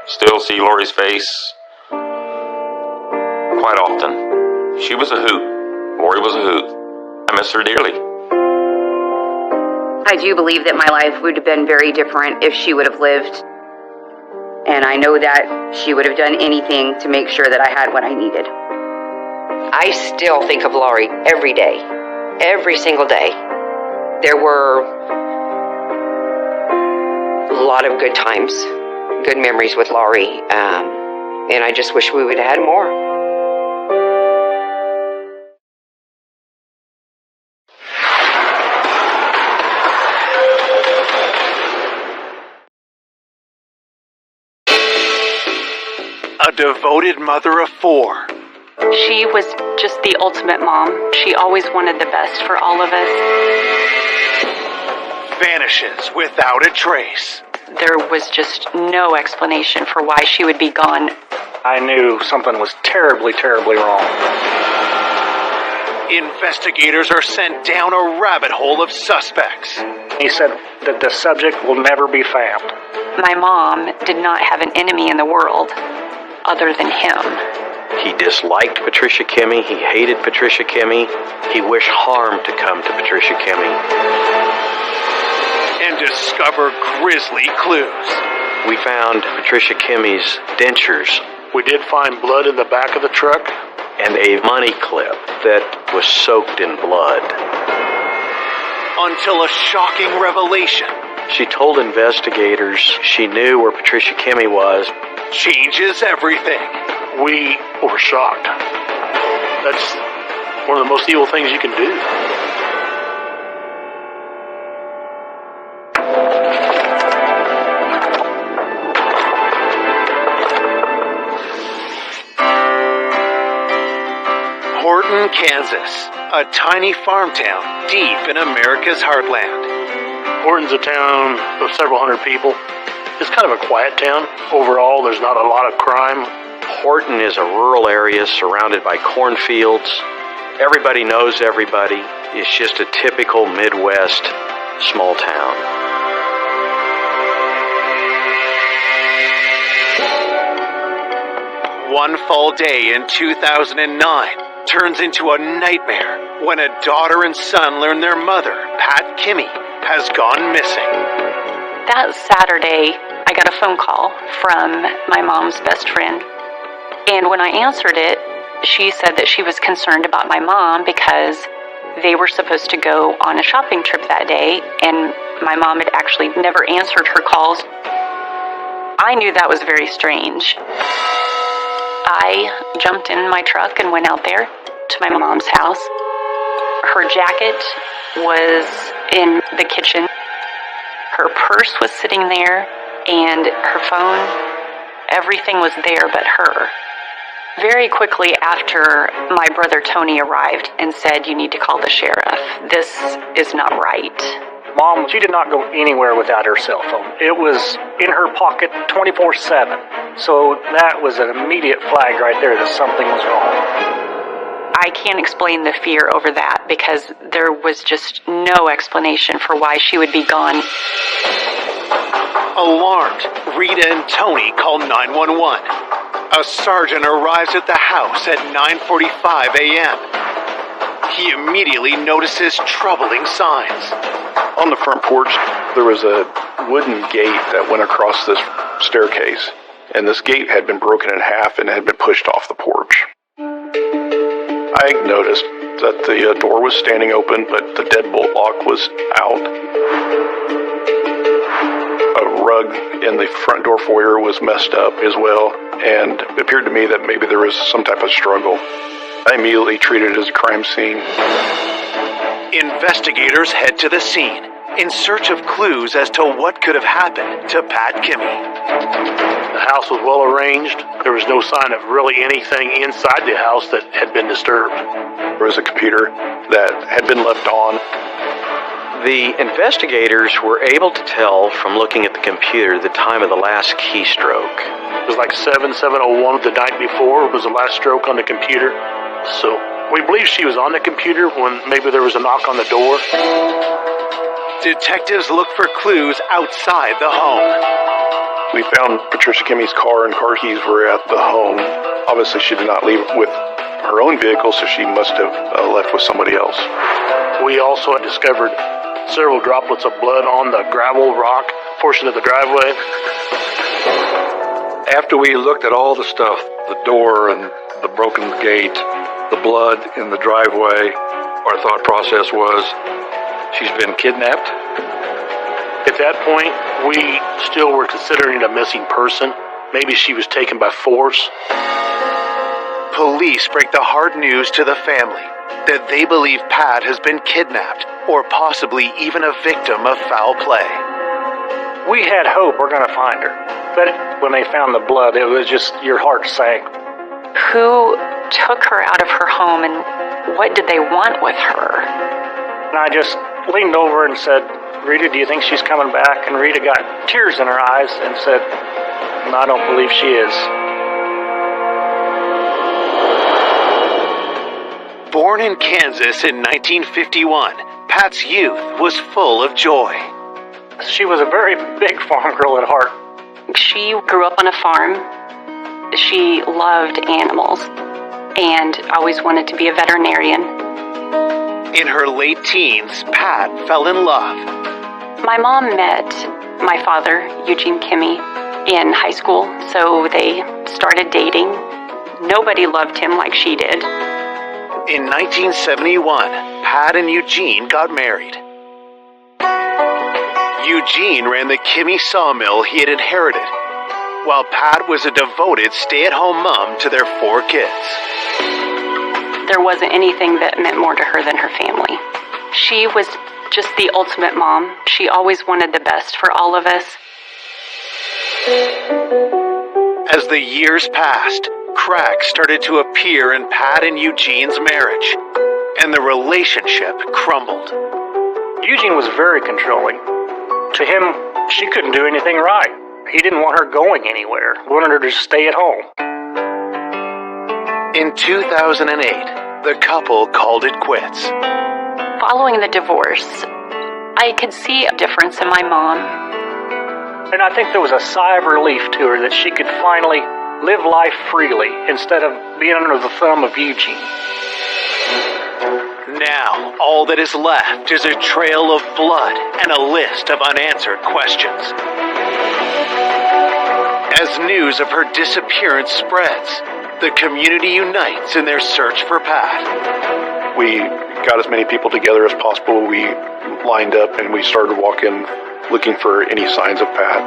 Still see Lori's face quite often. She was a hoot. Lori was a hoot. I miss her dearly. I do believe that my life would have been very different if she would have lived. And I know that she would have done anything to make sure that I had what I needed. I still think of Lori every day, every single day. There were a lot of good times, good memories with Lori, and I just wish we would have had more. A devoted mother of four. She was just the ultimate mom. She always wanted the best for all of us. Vanishes without a trace. There was just no explanation for why she would be gone. I knew something was terribly, terribly wrong. Investigators are sent down a rabbit hole of suspects. He said that the subject will never be found. My mom did not have an enemy in the world other than him. He disliked Patricia Kimmey. He hated Patricia Kimmey. He wished harm to come to Patricia Kimmey. And discover grisly clues. We found Patricia Kimmey's dentures. We did find blood in the back of the truck. And a money clip that was soaked in blood. Until a shocking revelation She told investigators she knew where Patricia Kimmey was. changes everything. We were shocked. That's one of the most evil things you can do. Horton, Kansas, a tiny farm town deep in America's heartland. Horton's a town of several hundred people. It's kind of a quiet town. Overall, there's not a lot of crime. Horton is a rural area surrounded by cornfields. Everybody knows everybody. It's just a typical Midwest small town. One fall day in 2009 turns into a nightmare when a daughter and son learn their mother, Pat Kimmey, has gone missing. That Saturday, I got a phone call from my mom's best friend. And when I answered it, she said that she was concerned about my mom because they were supposed to go on a shopping trip that day, and my mom had actually never answered her calls. I knew that was very strange. I jumped in my truck and went out there to my mom's house. Her jacket was in the kitchen. Her purse was sitting there, and her phone. Everything was there but her. Very quickly after, my brother Tony arrived and said, "You need to call the sheriff. This is not right." Mom, she did not go anywhere without her cell phone. It was in her pocket 24/7. So that was an immediate flag right there that something was wrong. I can't explain the fear over that because there was just no explanation for why she would be gone. Alarmed, Rita and Tony call 911. A sergeant arrives at the house at 9:45 a.m. He immediately notices troubling signs. On the front porch, there was a wooden gate that went across this staircase, and this gate had been broken in half and had been pushed off the porch. I noticed that the door was standing open, but the deadbolt lock was out. A rug in the front door foyer was messed up as well, and it appeared to me that maybe there was some type of struggle. I immediately treated it as a crime scene. Investigators head to the scene in search of clues as to what could have happened to Pat Kimmey. The house was well arranged. There was no sign of really anything inside the house that had been disturbed. There was a computer that had been left on. The investigators were able to tell from looking at the computer the time of the last keystroke. It was like 7:01 the night before was the last stroke on the computer. So we believe she was on the computer when maybe there was a knock on the door. Detectives look for clues outside the home. We found Patricia Kimmey's car and car keys were at the home. Obviously, she did not leave with her own vehicle, so she must have left with somebody else. We also discovered several droplets of blood on the gravel rock portion of the driveway. After we looked at all the stuff, the door and the broken gate, the blood in the driveway, our thought process was she's been kidnapped. At that point, we still were considering it a missing person. Maybe she was taken by force. Police break the hard news to the family that they believe Pat has been kidnapped or possibly even a victim of foul play. We had hope we're going to find her. But when they found the blood, it was just, your heart sank. Who took her out of her home and what did they want with her? And I just leaned over and said, "Rita, do you think she's coming back?" And Rita got tears in her eyes and said, "No, I don't believe she is." Born in Kansas in 1951, Pat's youth was full of joy. She was a very big farm girl at heart. She grew up on a farm. She loved animals and always wanted to be a veterinarian. In her late teens, Pat fell in love. My mom met my father, Eugene Kimmey, in high school, so they started dating. Nobody loved him like she did. In 1971, Pat and Eugene got married. Eugene ran the Kimmy sawmill he had inherited, while Pat was a devoted stay-at-home mom to their 4 kids. There wasn't anything that meant more to her than her family. She was just the ultimate mom. She always wanted the best for all of us. As the years passed, cracks started to appear in Pat and Eugene's marriage, and the relationship crumbled. Eugene was very controlling. To him, she couldn't do anything right. He didn't want her going anywhere. He wanted her to stay at home. In 2008, the couple called it quits. Following the divorce, I could see a difference in my mom. And I think there was a sigh of relief to her that she could finally live life freely instead of being under the thumb of Eugene. Now, all that is left is a trail of blood and a list of unanswered questions. As news of her disappearance spreads, the community unites in their search for Pat. We got as many people together as possible. We lined up and we started walking, looking for any signs of Pat.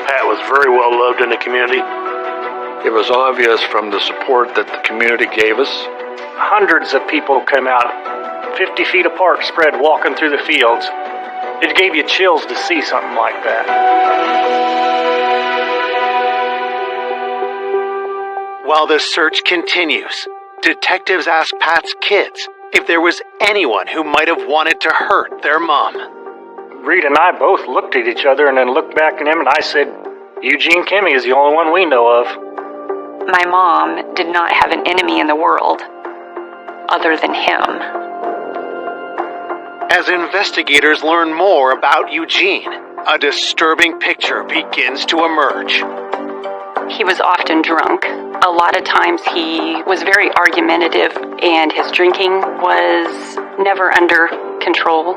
Pat was very well loved in the community. It was obvious from the support that the community gave us. Hundreds of people came out, 50 feet apart, spread, walking through the fields. It gave you chills to see something like that. While the search continues, detectives ask Pat's kids if there was anyone who might have wanted to hurt their mom. Reed and I both looked at each other and then looked back at him, and I said, Eugene Kimmy is the only one we know of. My mom did not have an enemy in the world other than him. As investigators learn more about Eugene, a disturbing picture begins to emerge. He was often drunk. A lot of times he was very argumentative, and his drinking was never under control.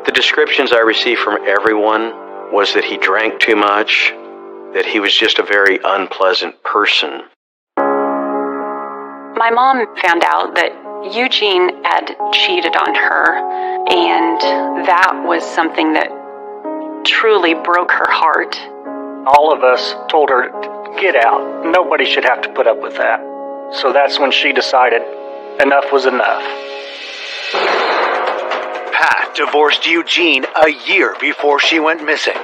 The descriptions I received from everyone was that he drank too much, that he was just a very unpleasant person. My mom found out that Eugene had cheated on her, and that was something that truly broke her heart. All of us told her, get out. Nobody should have to put up with that. So that's when she decided enough was enough. Pat divorced Eugene a year before she went missing.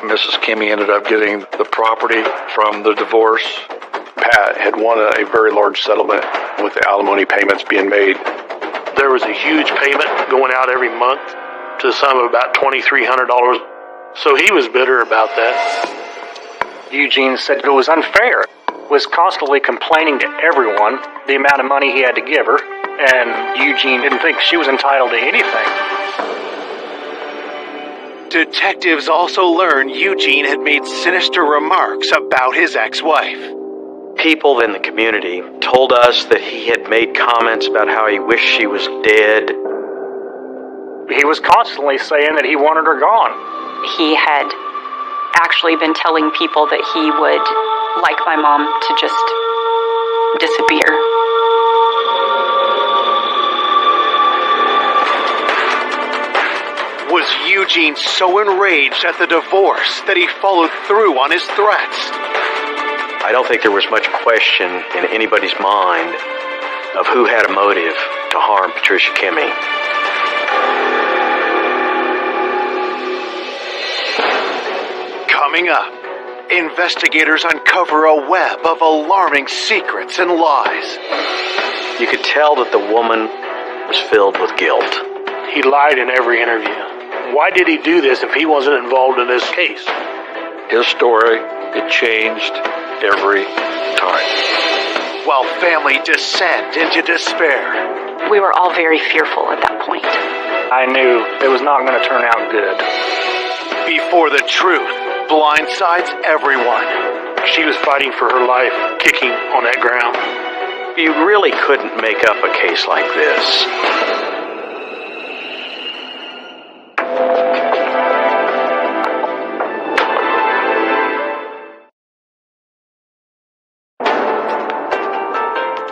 Mrs. Kimmy ended up getting the property from the divorce. Pat had won a very large settlement with the alimony payments being made. There was a huge payment going out every month to the sum of about $2,300. So he was bitter about that. Eugene said it was unfair. Was constantly complaining to everyone the amount of money he had to give her, and Eugene didn't think she was entitled to anything. Detectives also learned Eugene had made sinister remarks about his ex-wife. People in the community told us that he had made comments about how he wished she was dead. He was constantly saying that he wanted her gone. He had actually been telling people that he would like my mom to just disappear. Was Eugene so enraged at the divorce that he followed through on his threats? I don't think there was much question in anybody's mind of who had a motive to harm Patricia Kimmy. Coming up, investigators uncover a web of alarming secrets and lies. You could tell that the woman was filled with guilt. He lied in every interview. Why did he do this if he wasn't involved in this case? His story, it changed every time. While family descend into despair. We were all very fearful at that point. I knew it was not going to turn out good. Before the truth blindsides everyone. She was fighting for her life, kicking on that ground. You really couldn't make up a case like this.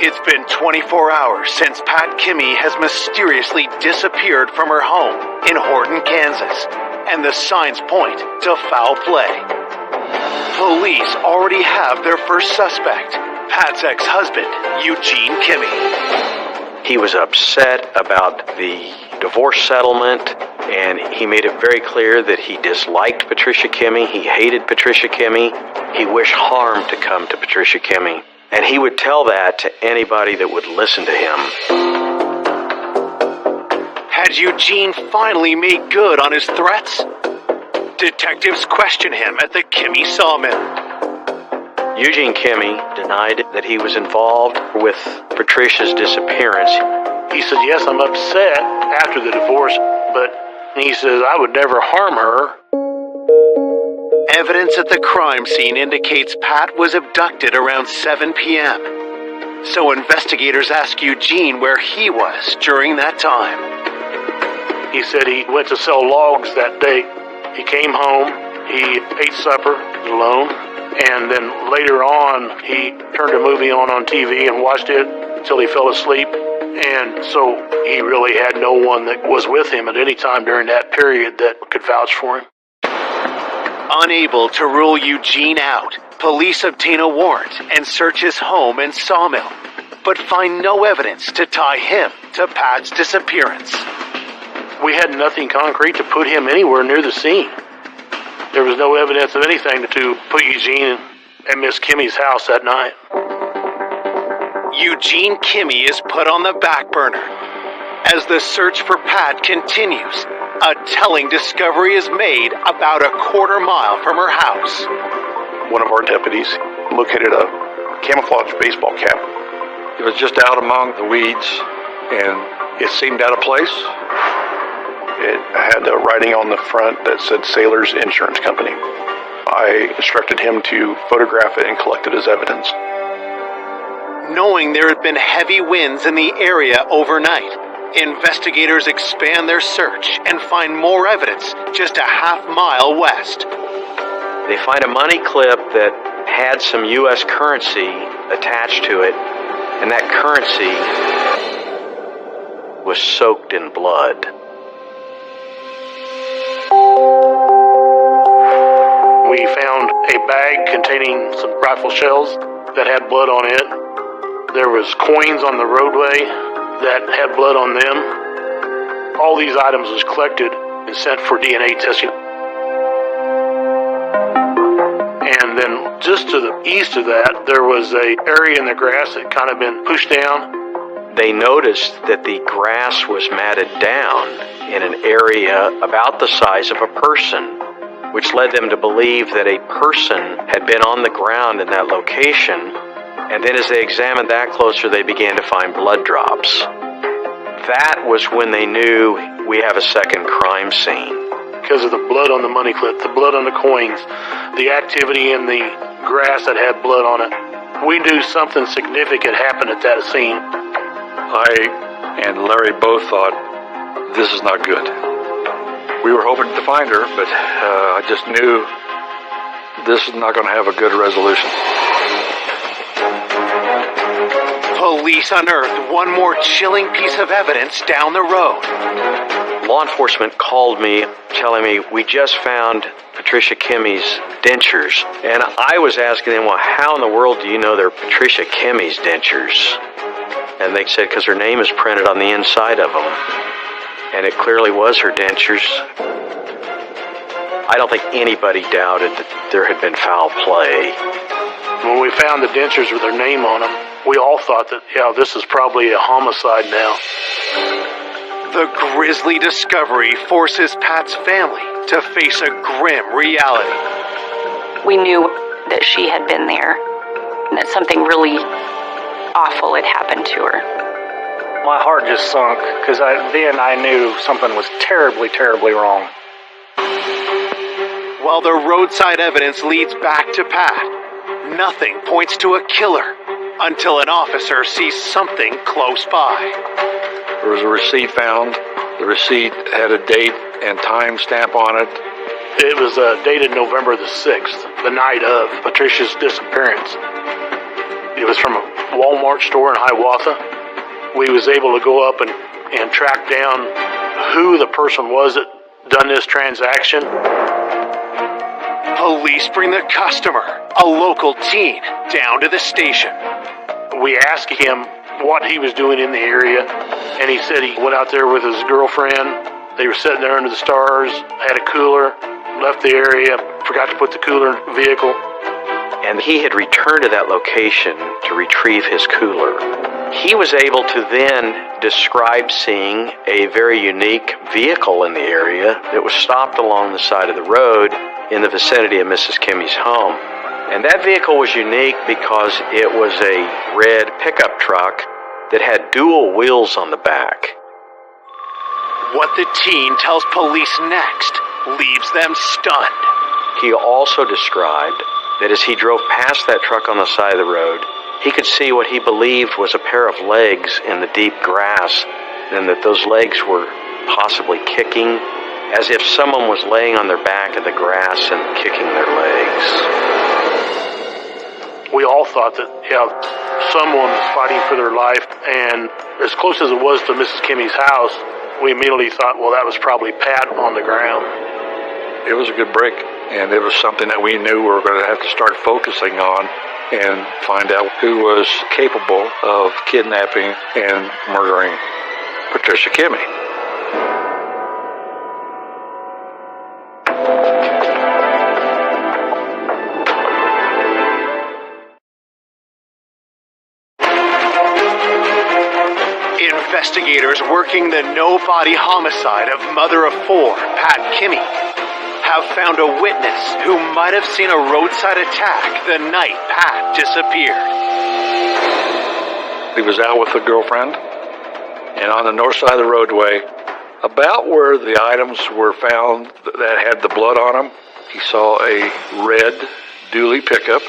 It's been 24 hours since Pat Kimmy has mysteriously disappeared from her home in Horton, Kansas, and the signs point to foul play. Police already have their first suspect, Pat's ex-husband, Eugene Kimmy. He was upset about the divorce settlement, and he made it very clear that he disliked Patricia Kimmy. He hated Patricia Kimmy. He wished harm to come to Patricia Kimmy. And he would tell that to anybody that would listen to him. Had Eugene finally made good on his threats? Detectives question him at the Kimmy sawmill. Eugene Kimmy denied that he was involved with Patricia's disappearance. He said, yes, I'm upset after the divorce, but he says, I would never harm her. Evidence at the crime scene indicates Pat was abducted around 7 p.m. So investigators ask Eugene where he was during that time. He said he went to sell logs that day. He came home, he ate supper alone, and then later on he turned a movie on TV and watched it until he fell asleep. And so he really had no one that was with him at any time during that period that could vouch for him. Unable to rule Eugene out, police obtain a warrant and search his home and sawmill, but find no evidence to tie him to Pat's disappearance. We had nothing concrete to put him anywhere near the scene. There was no evidence of anything to put Eugene at Miss Kimmy's house that night. Eugene Kimmy is put on the back burner. As the search for Pat continues, a telling discovery is made about a quarter mile from her house. One of our deputies located a camouflage baseball cap. It was just out among the weeds, and it seemed out of place. It had a writing on the front that said Sailor's Insurance Company. I instructed him to photograph it and collect it as evidence. Knowing there had been heavy winds in the area overnight, investigators expand their search and find more evidence just a half-mile west. They find a money clip that had some U.S. currency attached to it, and that currency was soaked in blood. We found a bag containing some rifle shells that had blood on it. There was coins on the roadway that had blood on them. All these items was collected and sent for DNA testing. And then just to the east of that, there was an area in the grass that kind of been pushed down. They noticed that the grass was matted down in an area about the size of a person, which led them to believe that a person had been on the ground in that location. And then as they examined that closer, they began to find blood drops. That was when they knew we have a second crime scene. Because of the blood on the money clip, the blood on the coins, the activity in the grass that had blood on it, we knew something significant happened at that scene. I and Larry both thought, this is not good. We were hoping to find her, but I just knew this is not going to have a good resolution. Police unearthed one more chilling piece of evidence down the road. Law enforcement called me telling me, we just found Patricia Kimmy's dentures. And I was asking them, well, how in the world do you know they're Patricia Kimmy's dentures? And they said, because her name is printed on the inside of them. And it clearly was her dentures. I don't think anybody doubted that there had been foul play. When we found the dentures with her name on them, we all thought that, yeah, this is probably a homicide now. The grisly discovery forces Pat's family to face a grim reality. We knew that she had been there and that something really awful had happened to her. My heart just sunk because then I knew something was terribly, terribly wrong. While the roadside evidence leads back to Pat, nothing points to a killer until an officer sees something close by. There was a receipt found. The receipt had a date and time stamp on it. It was dated November the 6th, the night of Patricia's disappearance. It was from Walmart store in Hiawatha. We was able to go up and track down who the person was that done this transaction. Police bring the customer, a local teen, down to the station. We asked him what he was doing in the area, and he said he went out there with his girlfriend. They were sitting there under the stars, had a cooler, left the area, forgot to put the cooler in the vehicle. And he had returned to that location to retrieve his cooler. He was able to then describe seeing a very unique vehicle in the area that was stopped along the side of the road in the vicinity of Mrs. Kimmy's home. And that vehicle was unique because it was a red pickup truck that had dual wheels on the back. What the teen tells police next leaves them stunned. He also described that as he drove past that truck on the side of the road, he could see what he believed was a pair of legs in the deep grass, and that those legs were possibly kicking, as if someone was laying on their back in the grass and kicking their legs. We all thought that, someone was fighting for their life, and as close as it was to Mrs. Kimmy's house, we immediately thought, well, that was probably Pat on the ground. It was a good break, and it was something that we knew we were going to have to start focusing on and find out who was capable of kidnapping and murdering Patricia Kimmy. Investigators working the no-body homicide of mother of four, Pat Kimmy, have found a witness who might have seen a roadside attack the night Pat disappeared. He was out with a girlfriend, and on the north side of the roadway, about where the items were found that had the blood on them, he saw a red dually pickup.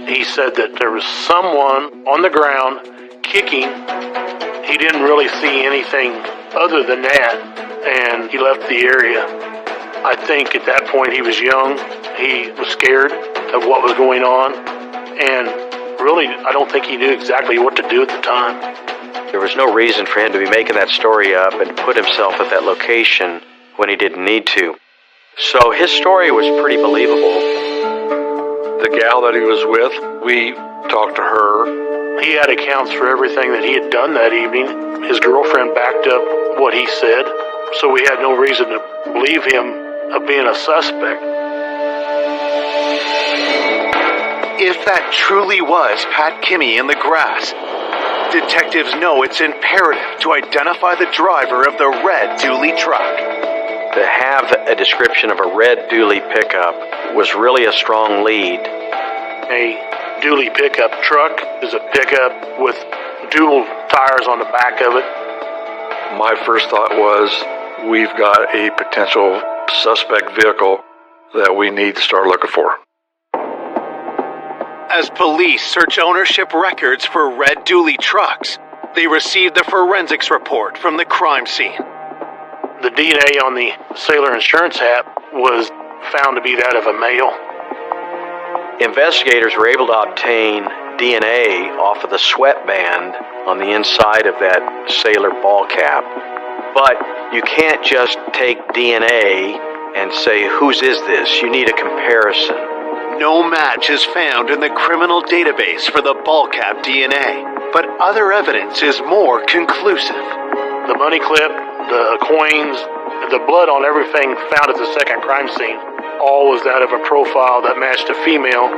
He said that there was someone on the ground kicking. He didn't really see anything other than that, and he left the area. I think at that point he was young. He was scared of what was going on, and really, I don't think he knew exactly what to do at the time. There was no reason for him to be making that story up and put himself at that location when he didn't need to. So his story was pretty believable. The gal that he was with, we talked to her. He had accounts for everything that he had done that evening. His girlfriend backed up what he said, so we had no reason to believe him of being a suspect. If that truly was Pat Kimmy in the grass, detectives know it's imperative to identify the driver of the red dually truck. To have a description of a red dually pickup was really a strong lead. A dually pickup truck is a pickup with dual tires on the back of it. My first thought was, we've got a potential suspect vehicle that we need to start looking for. As police search ownership records for red dually trucks, they receive the forensics report from the crime scene. The DNA on the Sailor insurance hat was found to be that of a male. Investigators were able to obtain DNA off of the sweatband on the inside of that Sailor ball cap. But you can't just take DNA and say, whose is this? You need a comparison. No match is found in the criminal database for the ball cap DNA, but other evidence is more conclusive. The money clip, the coins, the blood on everything found at the second crime scene, all was that of a profile that matched a female.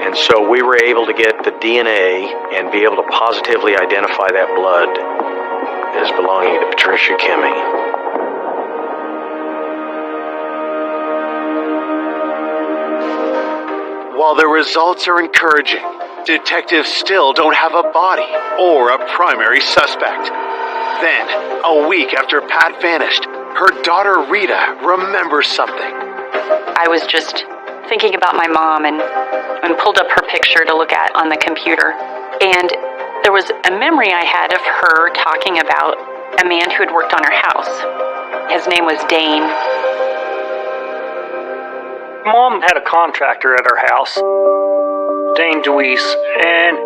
And so we were able to get the DNA and be able to positively identify that blood as belonging to Patricia Kimmy. While the results are encouraging, detectives still don't have a body or a primary suspect. Then, a week after Pat vanished, her daughter Rita remembers something. I was just thinking about my mom and pulled up her picture to look at on the computer. And there was a memory I had of her talking about a man who had worked on her house. His name was Dane. Mom had a contractor at her house. Dane DeWeese, and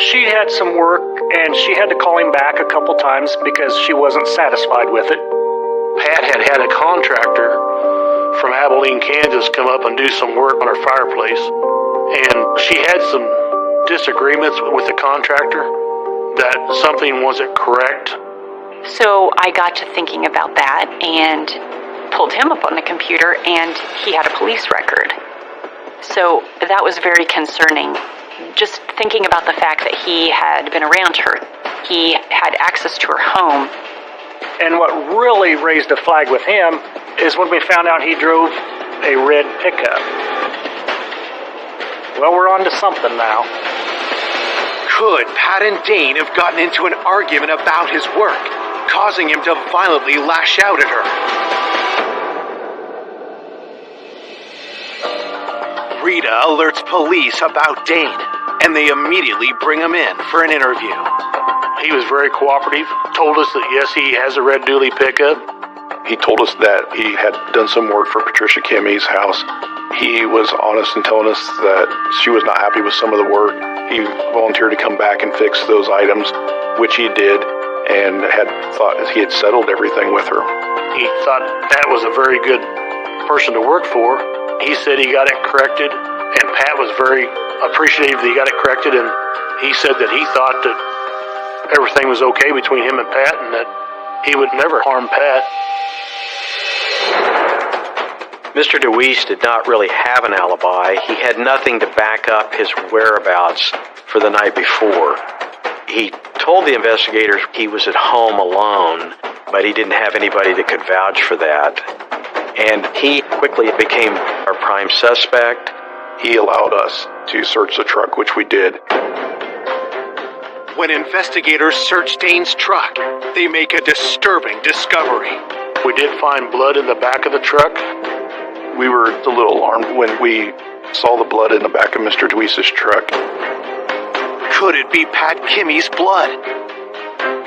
she had some work, and she had to call him back a couple times because she wasn't satisfied with it. Pat had a contractor from Abilene, Kansas come up and do some work on her fireplace, and she had some disagreements with the contractor that something wasn't correct. So I got to thinking about that and pulled him up on the computer, and he had a police record. So that was very concerning. Just thinking about the fact that he had been around her, he had access to her home. And what really raised a flag with him is when we found out he drove a red pickup. Well, we're on to something now. Could Pat and Dane have gotten into an argument about his work, causing him to violently lash out at her? Rita alerts police about Dane, and they immediately bring him in for an interview. He was very cooperative, told us that yes, he has a red dually pickup. He told us that he had done some work for Patricia Kimmy's house. He was honest in telling us that she was not happy with some of the work. He volunteered to come back and fix those items, which he did, and had thought he had settled everything with her. He thought Pat was a very good person to work for. He said he got it corrected, and Pat was very appreciative that he got it corrected, and he said that he thought that everything was okay between him and Pat, and that he would never harm Pat. Mr. DeWeese did not really have an alibi. He had nothing to back up his whereabouts for the night before. He told the investigators he was at home alone, but he didn't have anybody that could vouch for that. And he quickly became our prime suspect. He allowed us to search the truck, which we did. When investigators search Dane's truck, they make a disturbing discovery. We did find blood in the back of the truck. We were a little alarmed when we saw the blood in the back of Mr. DeWeese's truck. Could it be Pat Kimmy's blood?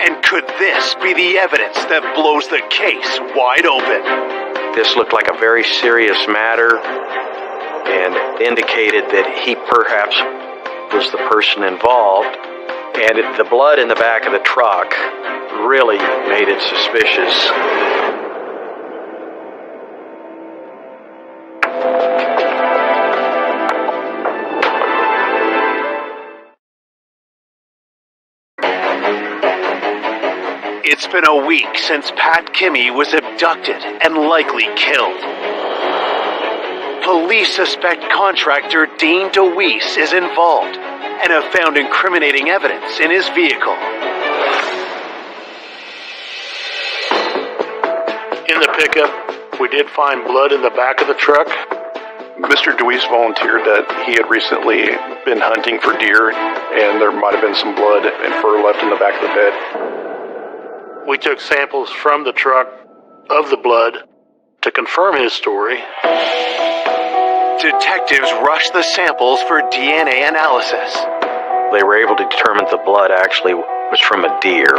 And could this be the evidence that blows the case wide open? This looked like a very serious matter and indicated that he perhaps was the person involved. And the blood in the back of the truck really made it suspicious. It's been a week since Pat Kimmy was abducted and likely killed. Police suspect contractor Dane DeWeese is involved and have found incriminating evidence in his vehicle. In the pickup, we did find blood in the back of the truck. Mr. DeWeese volunteered that he had recently been hunting for deer, and there might have been some blood and fur left in the back of the bed. We took samples from the truck of the blood to confirm his story. Detectives rushed the samples for DNA analysis. They were able to determine the blood actually was from a deer,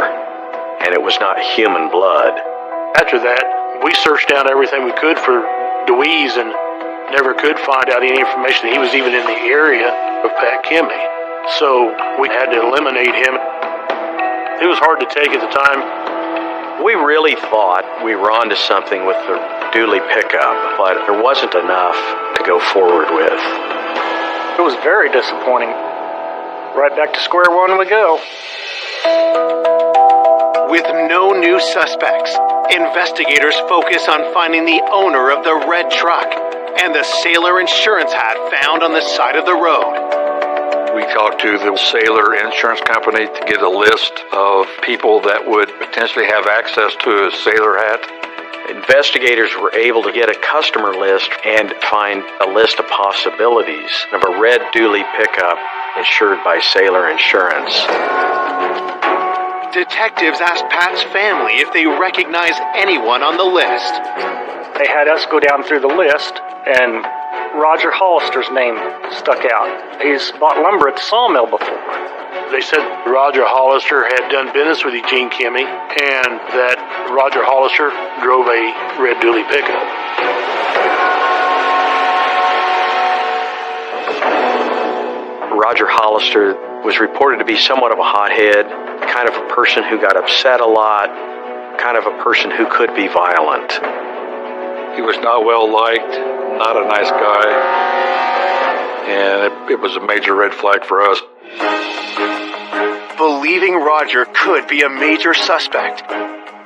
and it was not human blood. After that, we searched down everything we could for DeWeese and never could find out any information that he was even in the area of Pat Kimmy. So we had to eliminate him. It was hard to take at the time. We really thought we were onto something with the dually pickup, but there wasn't enough to go forward with. It was very disappointing. Right back to square one we go. With no new suspects, investigators focus on finding the owner of the red truck and the Sailor insurance hat found on the side of the road. We talked to the Sailor Insurance Company to get a list of people that would potentially have access to a Sailor hat. Investigators were able to get a customer list and find a list of possibilities of a red dually pickup insured by Sailor Insurance. Detectives asked Pat's family if they recognize anyone on the list. They had us go down through the list, and Roger Hollister's name stuck out. He's bought lumber at the sawmill before. They said Roger Hollister had done business with Eugene Kimmy, and that Roger Hollister drove a red dually pickup. Roger Hollister was reported to be somewhat of a hothead, kind of a person who got upset a lot, kind of a person who could be violent. He was not well liked, not a nice guy, and it was a major red flag for us. Believing Roger could be a major suspect,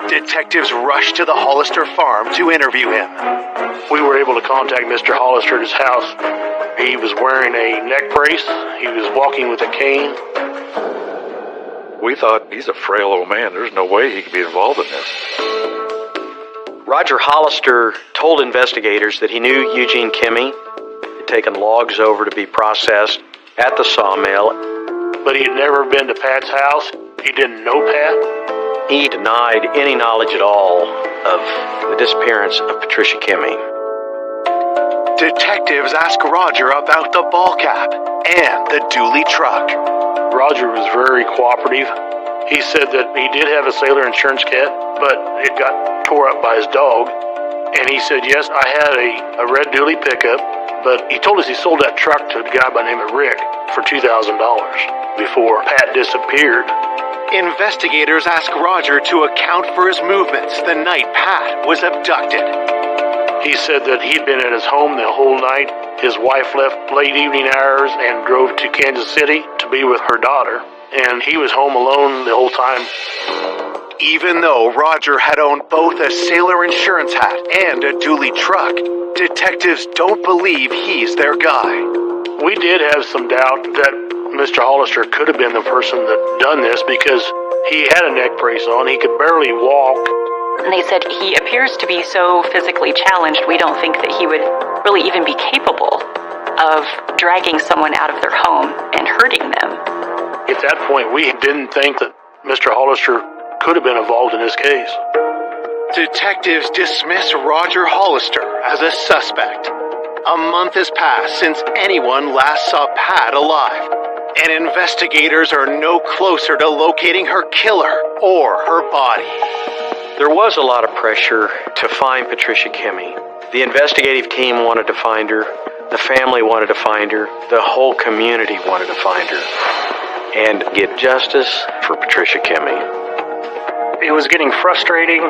detectives rushed to the Hollister farm to interview him. We were able to contact Mr. Hollister at his house. He was wearing a neck brace. He was walking with a cane. We thought, he's a frail old man. There's no way he could be involved in this. Roger Hollister told investigators that he knew Eugene Kimmey, had taken logs over to be processed at the sawmill. But he had never been to Pat's house. He didn't know Pat. He denied any knowledge at all of the disappearance of Patricia Kimmey. Detectives asked Roger about the ball cap and the dually truck. Roger was very cooperative. He said that he did have a Sailor insurance kit, but it got tore up by his dog. And he said, yes, I had a red dually pickup, but he told us he sold that truck to a guy by the name of Rick for $2,000 before Pat disappeared. Investigators asked Roger to account for his movements the night Pat was abducted. He said that he'd been at his home the whole night. His wife left late evening hours and drove to Kansas City to be with her daughter. And he was home alone the whole time. Even though Roger had owned both a Sailor insurance hat and a dually truck, detectives don't believe he's their guy. We did have some doubt that Mr. Hollister could have been the person that done this because he had a neck brace on. He could barely walk. And they said he appears to be so physically challenged, we don't think that he would really even be capable of dragging someone out of their home and hurting them. At that point, we didn't think that Mr. Hollister could have been involved in this case. Detectives dismiss Roger Hollister as a suspect. A month has passed since anyone last saw Pat alive, and investigators are no closer to locating her killer or her body. There was a lot of pressure to find Patricia Kimmey. The investigative team wanted to find her. The family wanted to find her. The whole community wanted to find her and get justice for Patricia Kimmey. It was getting frustrating,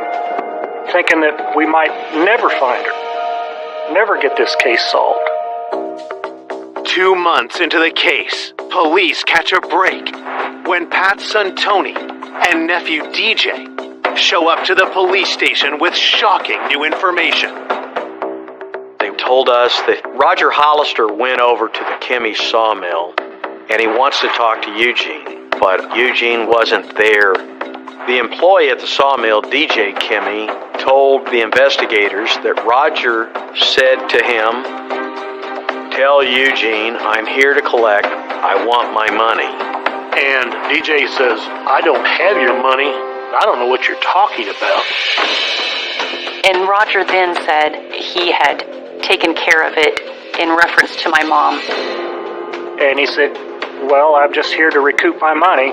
thinking that we might never find her, never get this case solved. 2 months into the case, police catch a break when Pat's son Tony and nephew DJ show up to the police station with shocking new information. They told us that Roger Hollister went over to the Kimmey sawmill and he wants to talk to Eugene, but Eugene wasn't there. The employee at the sawmill, DJ Kimmey, told the investigators that Roger said to him, "Tell Eugene I'm here to collect. I want my money." And DJ says, "I don't have your money. I don't know what you're talking about." And Roger then said he had taken care of it in reference to my mom. And he said, well, I'm just here to recoup my money,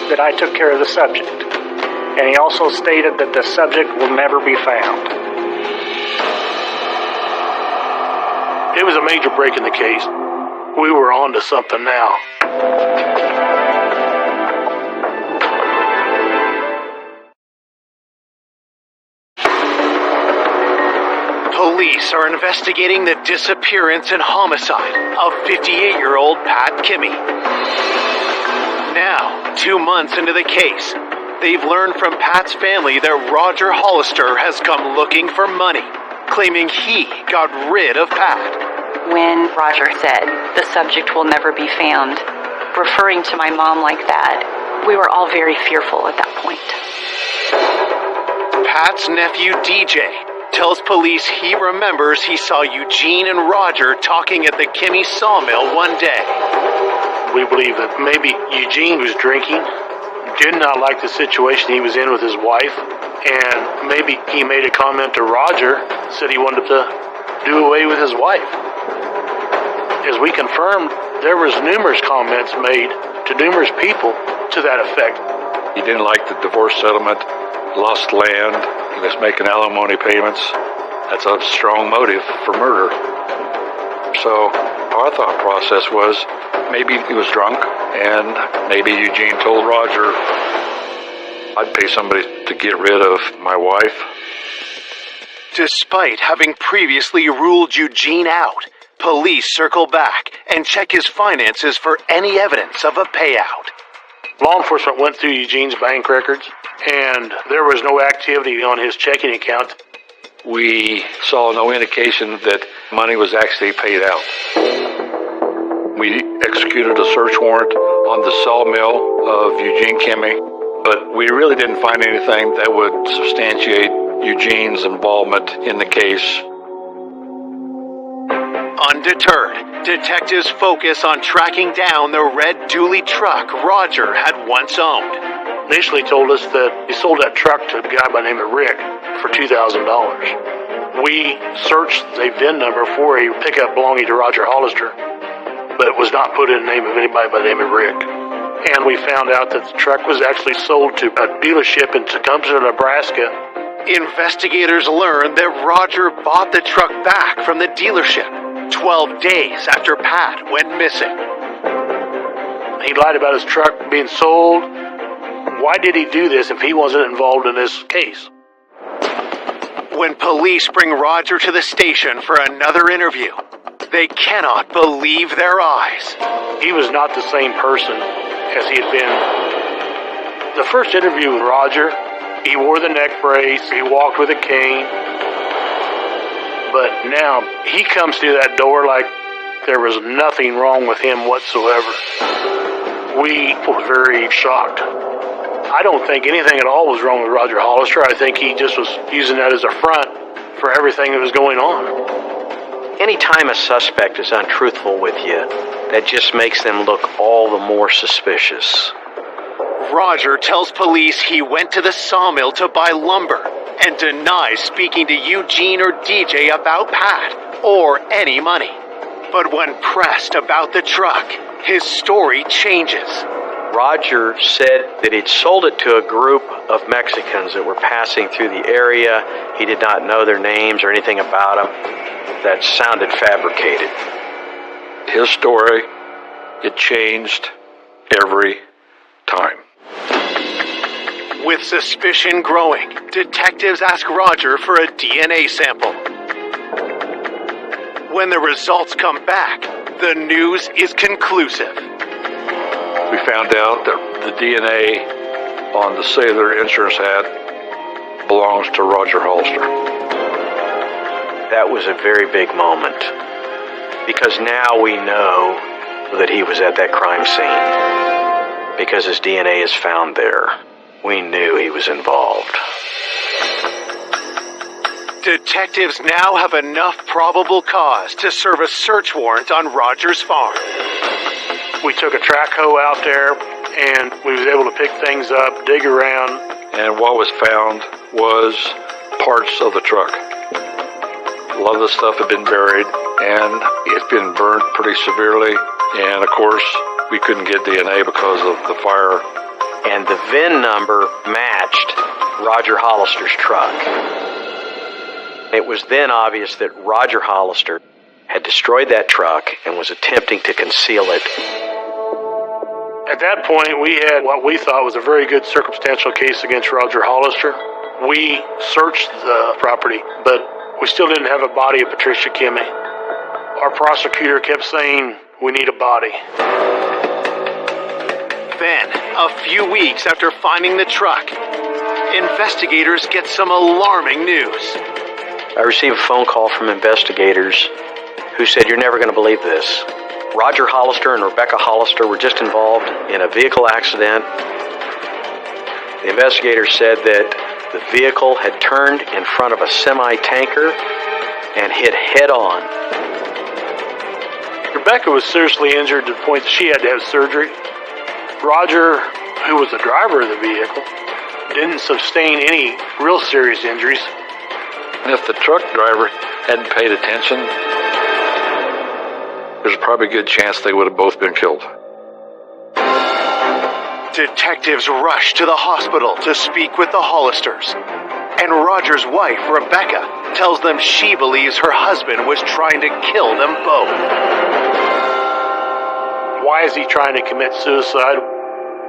that I took care of the subject. And he also stated that the subject will never be found. It was a major break in the case. We were on to something now. Police are investigating the disappearance and homicide of 58-year-old Pat Kimmey. Now, 2 months into the case, they've learned from Pat's family that Roger Hollister has come looking for money, claiming he got rid of Pat. When Roger said the subject will never be found, referring to my mom like that, we were all very fearful at that point. Pat's nephew DJ tells police he remembers he saw Eugene and Roger talking at the Kimmey sawmill one day. We believe that maybe Eugene was drinking, did not like the situation he was in with his wife, and maybe he made a comment to Roger, said he wanted to do away with his wife. As we confirmed, there was numerous comments made to numerous people to that effect. He didn't like the divorce settlement, lost land, he was making alimony payments. That's a strong motive for murder. So our thought process was maybe he was drunk, and maybe Eugene told Roger, I'd pay somebody to get rid of my wife. Despite having previously ruled Eugene out, police circle back and check his finances for any evidence of a payout. Law enforcement went through Eugene's bank records, and there was no activity on his checking account. We saw no indication that money was actually paid out. We executed a search warrant on the sawmill of Eugene Kimmy, but we really didn't find anything that would substantiate Eugene's involvement in the case. Undeterred, detectives focus on tracking down the red dually truck Roger had once owned. Initially told us that he sold that truck to a guy by the name of Rick for $2,000. We searched the VIN number for a pickup belonging to Roger Hollister, but it was not put in the name of anybody by the name of Rick. And we found out that the truck was actually sold to a dealership in Tecumseh, Nebraska. Investigators learned that Roger bought the truck back from the dealership 12 days after Pat went missing. He lied about his truck being sold. Why did he do this if he wasn't involved in this case? When police bring Roger to the station for another interview, they cannot believe their eyes. He was not the same person as he had been. The first interview with Roger, he wore the neck brace, he walked with a cane. But now, he comes through that door like there was nothing wrong with him whatsoever. We were very shocked. I don't think anything at all was wrong with Roger Hollister. I think he just was using that as a front for everything that was going on. Anytime a suspect is untruthful with you, that just makes them look all the more suspicious. Roger tells police he went to the sawmill to buy lumber and denies speaking to Eugene or DJ about Pat or any money. But when pressed about the truck, his story changes. Roger said that he'd sold it to a group of Mexicans that were passing through the area. He did not know their names or anything about them. That sounded fabricated. His story, it changed every time. With suspicion growing, detectives ask Roger for a DNA sample. When the results come back, the news is conclusive. We found out that the DNA on the Sailor insurance hat belongs to Roger Hollister. That was a very big moment, because now we know that he was at that crime scene. Because his DNA is found there, we knew he was involved. Detectives now have enough probable cause to serve a search warrant on Roger's farm. We took a track hoe out there, and we was able to pick things up, dig around. And what was found was parts of the truck. A lot of the stuff had been buried, and it's been burned pretty severely. And of course, we couldn't get DNA because of the fire. And the VIN number matched Roger Hollister's truck. It was then obvious that Roger Hollister had destroyed that truck and was attempting to conceal it. At that point, we had what we thought was a very good circumstantial case against Roger Hollister. We searched the property, but we still didn't have a body of Patricia Kimmy. Our prosecutor kept saying, we need a body. Then, a few weeks after finding the truck, investigators get some alarming news. I received a phone call from investigators who said, "You're never going to believe this. Roger Hollister and Rebecca Hollister were just involved in a vehicle accident." The investigators said that the vehicle had turned in front of a semi-tanker and hit head-on. Rebecca was seriously injured to the point that she had to have surgery. Roger, who was the driver of the vehicle, didn't sustain any real serious injuries. And if the truck driver hadn't paid attention, there's probably a good chance they would have both been killed. Detectives rush to the hospital to speak with the Hollisters. And Roger's wife, Rebecca, tells them she believes her husband was trying to kill them both. Why is he trying to commit suicide?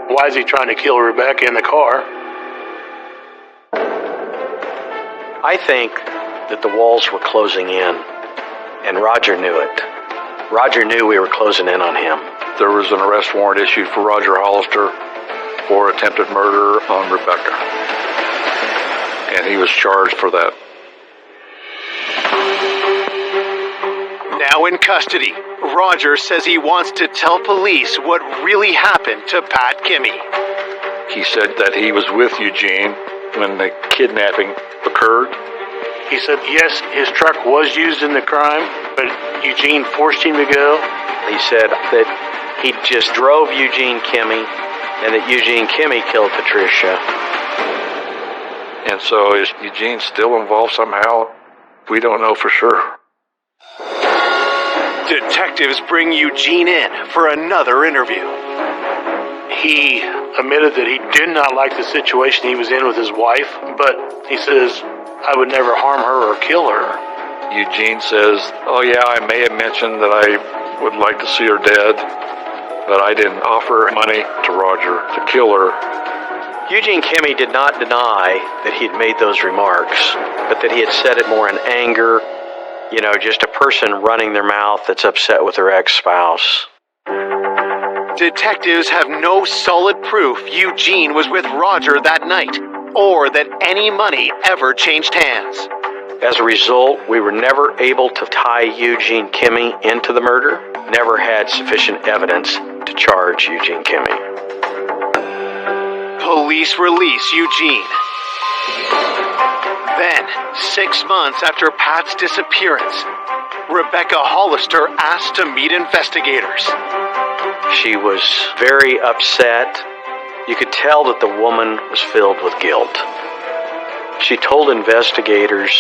Why is he trying to kill Rebecca in the car? I think that the walls were closing in, and Roger knew it. Roger knew we were closing in on him. There was an arrest warrant issued for Roger Hollister for attempted murder on Rebecca, and he was charged for that. Now in custody, Roger says he wants to tell police what really happened to Pat Kimmy. He said that he was with Eugene when the kidnapping occurred. He said, yes, his truck was used in the crime, but Eugene forced him to go. He said that he just drove Eugene Kimmy and that Eugene Kimmy killed Patricia. And so is Eugene still involved somehow? We don't know for sure. Detectives bring Eugene in for another interview. He admitted that he did not like the situation he was in with his wife, but he says, I would never harm her or kill her. Eugene says, oh yeah, I may have mentioned that I would like to see her dead, but I didn't offer money to Roger to kill her. Eugene Kimmy did not deny that he'd made those remarks, but that he had said it more in anger, just a person running their mouth that's upset with their ex-spouse. Detectives have no solid proof Eugene was with Roger that night, or that any money ever changed hands. As a result, we were never able to tie Eugene Kimmy into the murder, never had sufficient evidence to charge Eugene Kimmy. Police release Eugene. Then, 6 months after Pat's disappearance, Rebecca Hollister asked to meet investigators. She was very upset. You could tell that the woman was filled with guilt. She told investigators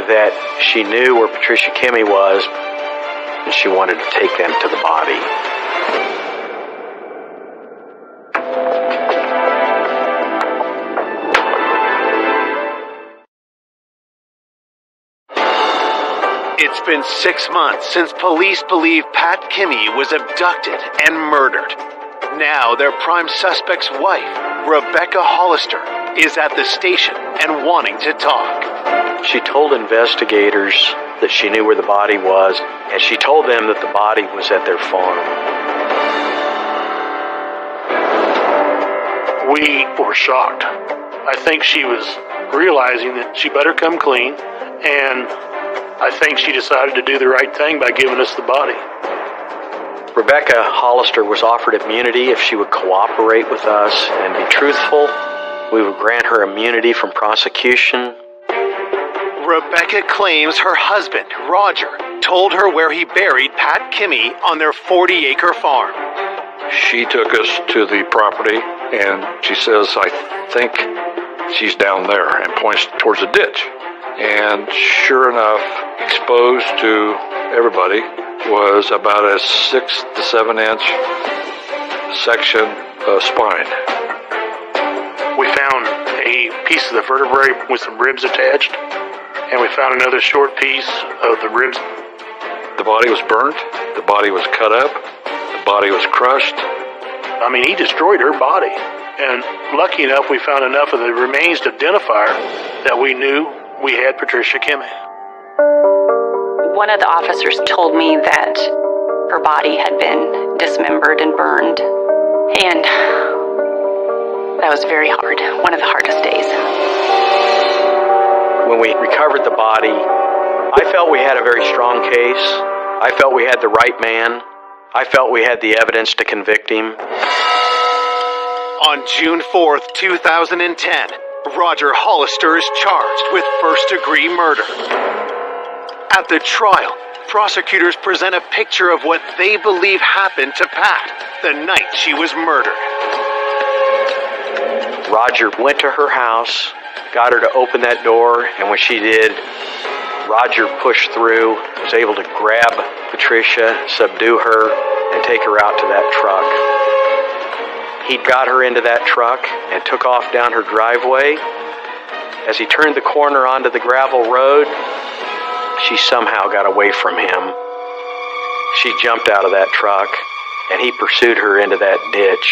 that she knew where Patricia Kimmy was, and she wanted to take them to the body. It's been 6 months since police believe Pat Kimmy was abducted and murdered. Now their prime suspect's wife, Rebecca Hollister, is at the station and wanting to talk. She told investigators that she knew where the body was, and she told them that the body was at their farm. We were shocked. I think she was realizing that she better come clean, and I think she decided to do the right thing by giving us the body. Rebecca Hollister was offered immunity if she would cooperate with us and be truthful. We would grant her immunity from prosecution. Rebecca claims her husband, Roger, told her where he buried Pat Kimmy on their 40-acre farm. She took us to the property, and she says, I think she's down there, and points towards a ditch. And sure enough, exposed to everybody was about a 6 to 7 inch section of spine. We found a piece of the vertebrae with some ribs attached, and we found another short piece of the ribs. The body was burnt, the body was cut up, the body was crushed. I mean, he destroyed her body. And lucky enough, we found enough of the remains to identify her that we knew we had Patricia Kimmy. One of the officers told me that her body had been dismembered and burned, and that was very hard, one of the hardest days. When we recovered the body, I felt we had a very strong case. I felt we had the right man. I felt we had the evidence to convict him. On June 4th, 2010, Roger Hollister is charged with first-degree murder. At the trial, prosecutors present a picture of what they believe happened to Pat the night she was murdered. Roger went to her house, got her to open that door, and when she did, Roger pushed through, was able to grab Patricia, subdue her, and take her out to that truck. He got her into that truck and took off down her driveway. As he turned the corner onto the gravel road, she somehow got away from him. She jumped out of that truck and he pursued her into that ditch.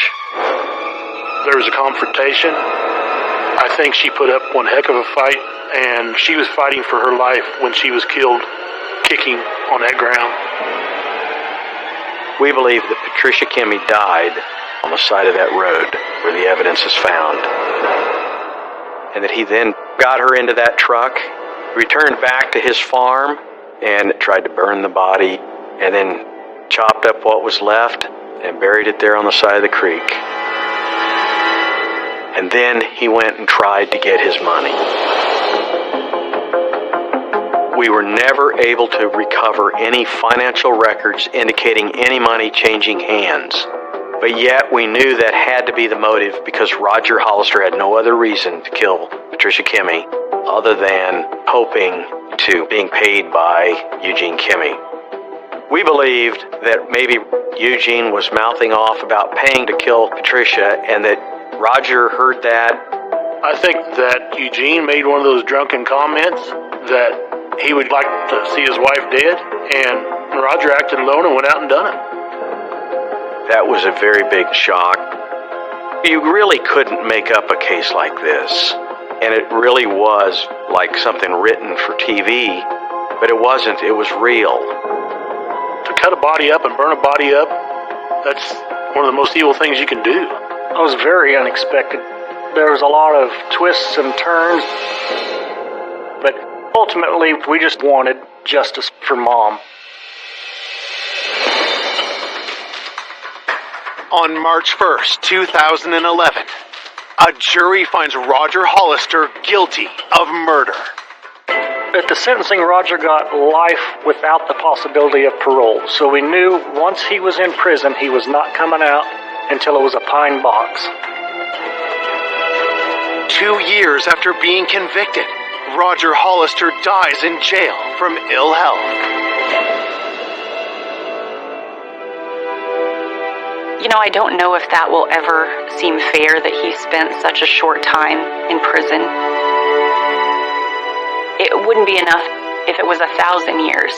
There was a confrontation. I think she put up one heck of a fight, and she was fighting for her life when she was killed, kicking on that ground. We believe that Patricia Kimmey died on the side of that road where the evidence is found, and that he then got her into that truck, returned back to his farm, and tried to burn the body, and then chopped up what was left and buried it there on the side of the creek. And then he went and tried to get his money. We were never able to recover any financial records indicating any money changing hands. But yet we knew that had to be the motive because Roger Hollister had no other reason to kill Patricia Kimmey other than hoping to being paid by Eugene Kimmey. We believed that maybe Eugene was mouthing off about paying to kill Patricia and that Roger heard that. I think that Eugene made one of those drunken comments that he would like to see his wife dead, and Roger acted alone and went out and done it. That was a very big shock. You really couldn't make up a case like this, and it really was like something written for TV, but it wasn't. It was real. To cut a body up and burn a body up, that's one of the most evil things you can do. It was very unexpected. There was a lot of twists and turns, but ultimately we just wanted justice for Mom. On March 1st, 2011, a jury finds Roger Hollister guilty of murder. At the sentencing, Roger got life without the possibility of parole, so we knew once he was in prison, he was not coming out until it was a pine box. 2 years after being convicted, Roger Hollister dies in jail from ill health. You know, I don't know if that will ever seem fair that he spent such a short time in prison. It wouldn't be enough if it was 1,000 years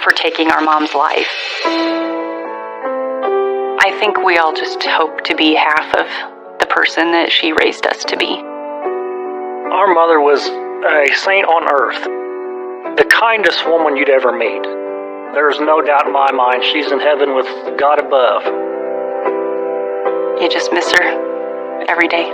for taking our mom's life. I think we all just hope to be half of the person that she raised us to be. Our mother was a saint on earth, the kindest woman you'd ever meet. There's no doubt in my mind she's in heaven with God above. You just miss her every day.